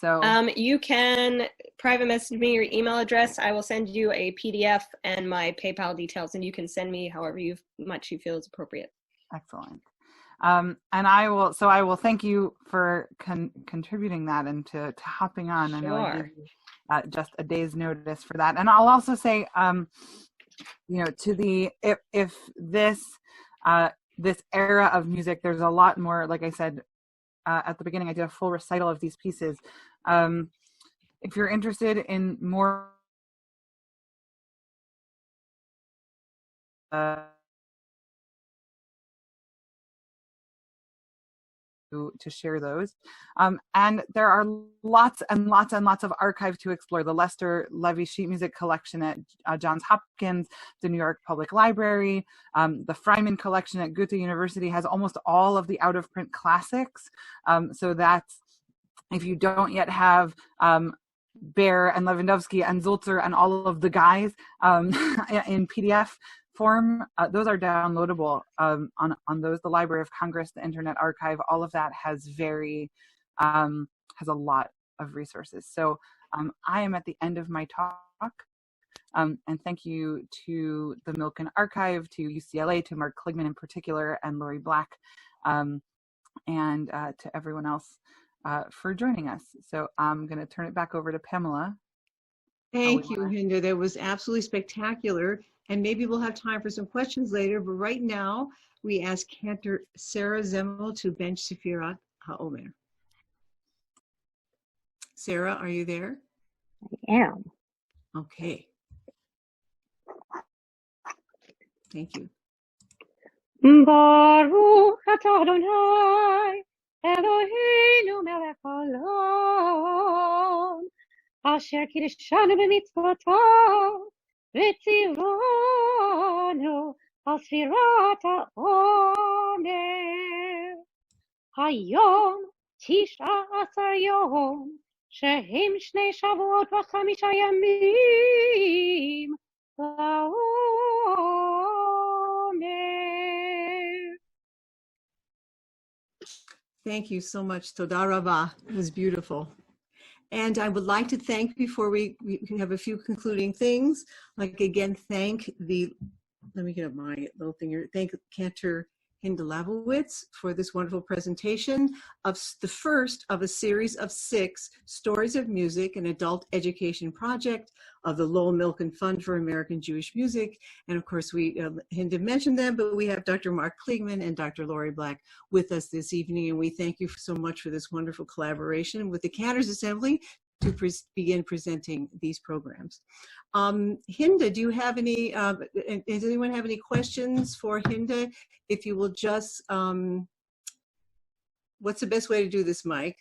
So you can private message me your email address. I will send you a PDF and my PayPal details, and you can send me however much you feel is appropriate. Excellent. And I will thank you for contributing that and to hopping on. Sure. I know I gave you just a day's notice for that. And I'll also say, to the if this this era of music, there's a lot more. Like I said at the beginning, I did a full recital of these pieces. If you're interested in more to share those. And there are lots and lots and lots of archive to explore. The Lester Levy Sheet Music Collection at Johns Hopkins, the New York Public Library, the Fryman Collection at Goethe University has almost all of the out-of-print classics. So that's, if you don't yet have Bear and Lewandowski and Zulzer and all of the guys in PDF form. Those are downloadable on those. The Library of Congress, the Internet Archive, all of that has has a lot of resources. So I am at the end of my talk. And thank you to the Milken Archive, to UCLA, to Mark Kligman in particular, and Lori Black, and to everyone else for joining us. So I'm going to turn it back over to Pamela. Thank you, Hinda. That was absolutely spectacular. And maybe we'll have time for some questions later. But right now, we ask Cantor Sarah Zemmel to bench Sefirat HaOmer. Sarah, are you there? I am. Okay. Thank you. Baruch atah Adonai Eloheinu melech haolam asher kiddushanu b'mitzvotav v'tzivanu al sfirat ha'omer hayom tisha asar yom shehem shnei shavuot v'chamisha yamim la'omer. Thank you so much. Toda Rabah. It was beautiful. And I would like to thank, before we have a few concluding things, like again, thank the, let me get up my little thing here, thank Cantor Hinda Labovitz for this wonderful presentation of the first of a series of 6 Stories of Music, an adult education project of the Lowell Milken Fund for American Jewish Music. And of course, Hinda mentioned them, but we have Dr. Mark Kligman and Dr. Lori Black with us this evening. And we thank you so much for this wonderful collaboration with the Cantors Assembly to begin presenting these programs. Hinda, do you have any, does anyone have any questions for Hinda? If you will just, what's the best way to do this, Mike?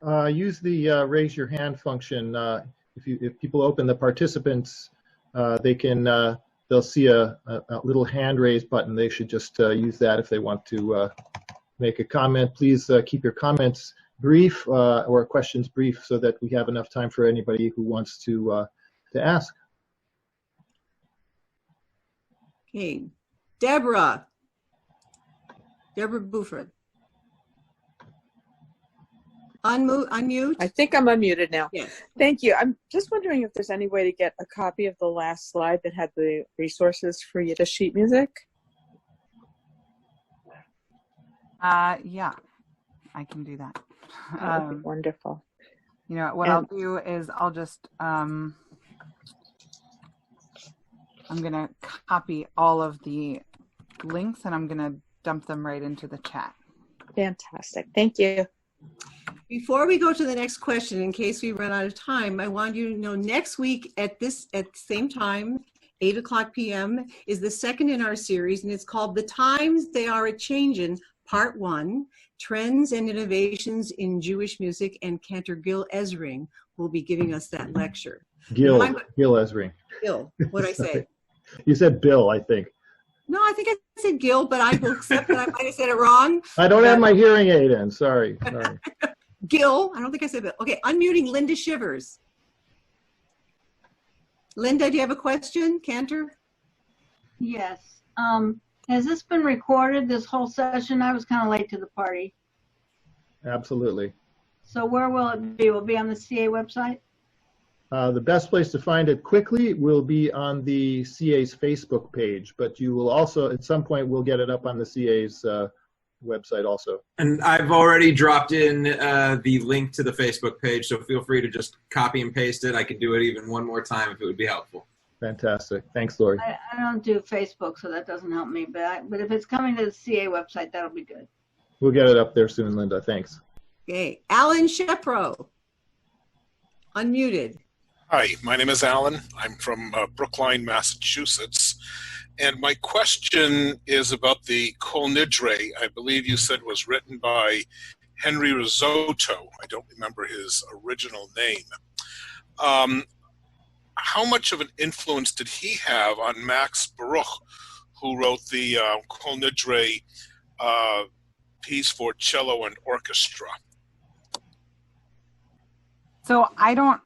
Use the raise your hand function. If people open the participants, they can, they'll see a little hand raise button. They should just use that if they want to make a comment. Please keep your comments brief or questions brief so that we have enough time for anybody who wants to ask. Okay, Deborah Buford. Unmute. I think I'm unmuted now. Yes. Thank you. I'm just wondering if there's any way to get a copy of the last slide that had the resources for Yiddish sheet music. Yeah, I can do that. That would be wonderful. You know, what I'll do is I'll just, I'm going to copy all of the links and I'm going to dump them right into the chat. Fantastic. Thank you. Before we go to the next question, in case we run out of time, I want you to know next week at the same time, 8:00 p.m. is the second in our series, and it's called The Times They Are A-Changin', Part 1, Trends and Innovations in Jewish Music, and Cantor Gil Ezring will be giving us that lecture. Gil Ezring. Gil, what'd I say? You said Bill, I think. No, I think I said Gil, but I will accept that I might have said it wrong. I don't have my hearing aid in, sorry. Gil, I don't think I said Bill. Okay, unmuting Linda Shivers. Linda, do you have a question, Cantor? Yes. Has this been recorded, this whole session? I was kind of late to the party. Absolutely. So where will it be? Will it be on the CA website? The best place to find it quickly will be on the CA's Facebook page, but you will also, at some point, we'll get it up on the CA's website also. And I've already dropped in the link to the Facebook page, so feel free to just copy and paste it. I could do it even one more time if it would be helpful. Fantastic. Thanks, Lori. I don't do Facebook, so that doesn't help me, but if it's coming to the CA website, that'll be good. We'll get it up there soon, Linda. Thanks. Okay, Alan Shepro, unmuted. Hi, my name is Alan. I'm from Brookline, Massachusetts. And my question is about the Kol Nidre, I believe you said was written by Henry Risotto. I don't remember his original name. How much of an influence did he have on Max Baruch, who wrote the Kol Nidre piece for cello and orchestra? So I don't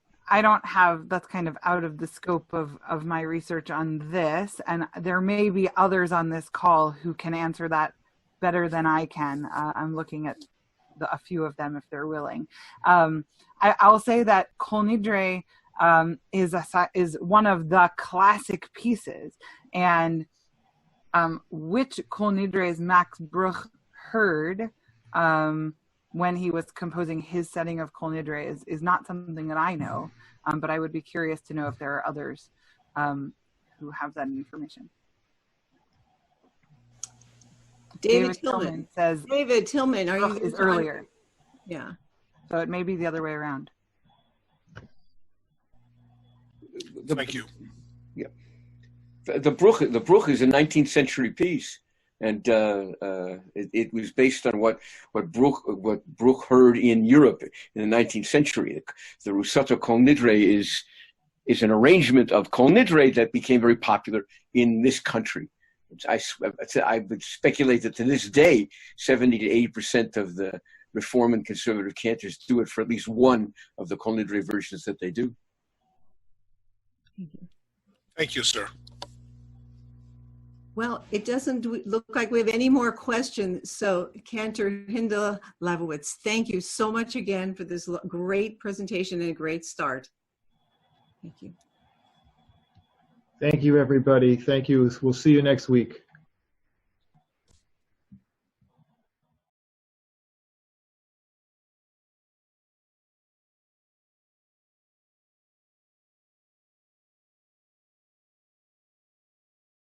have, that's kind of out of the scope of my research on this, and there may be others on this call who can answer that better than I can. I'm looking at a few of them if they're willing. I'll say that Kol Nidre is one of the classic pieces, and which Kol Nidres Max Bruch heard when he was composing his setting of Kol Nidre is not something that I know, but I would be curious to know if there are others who have that information. David Tillman says, David Tillman, are you is earlier? Yeah. So it may be the other way around. Thank you. Yeah. The Bruch is a 19th century piece, and it was based on what Bruch heard in Europe in the 19th century. The RUSSOTTO Kol Nidre is an arrangement of Kol Nidre that became very popular in this country. I would speculate that to this day, 70 to 80% of the Reform and Conservative cantors do it for at least one of the Kol Nidre versions that they do. Thank you, sir. Well, it doesn't look like we have any more questions. So Cantor Hinda Labovitz, thank you so much again for this great presentation and a great start. Thank you. Thank you, everybody. Thank you. We'll see you next week.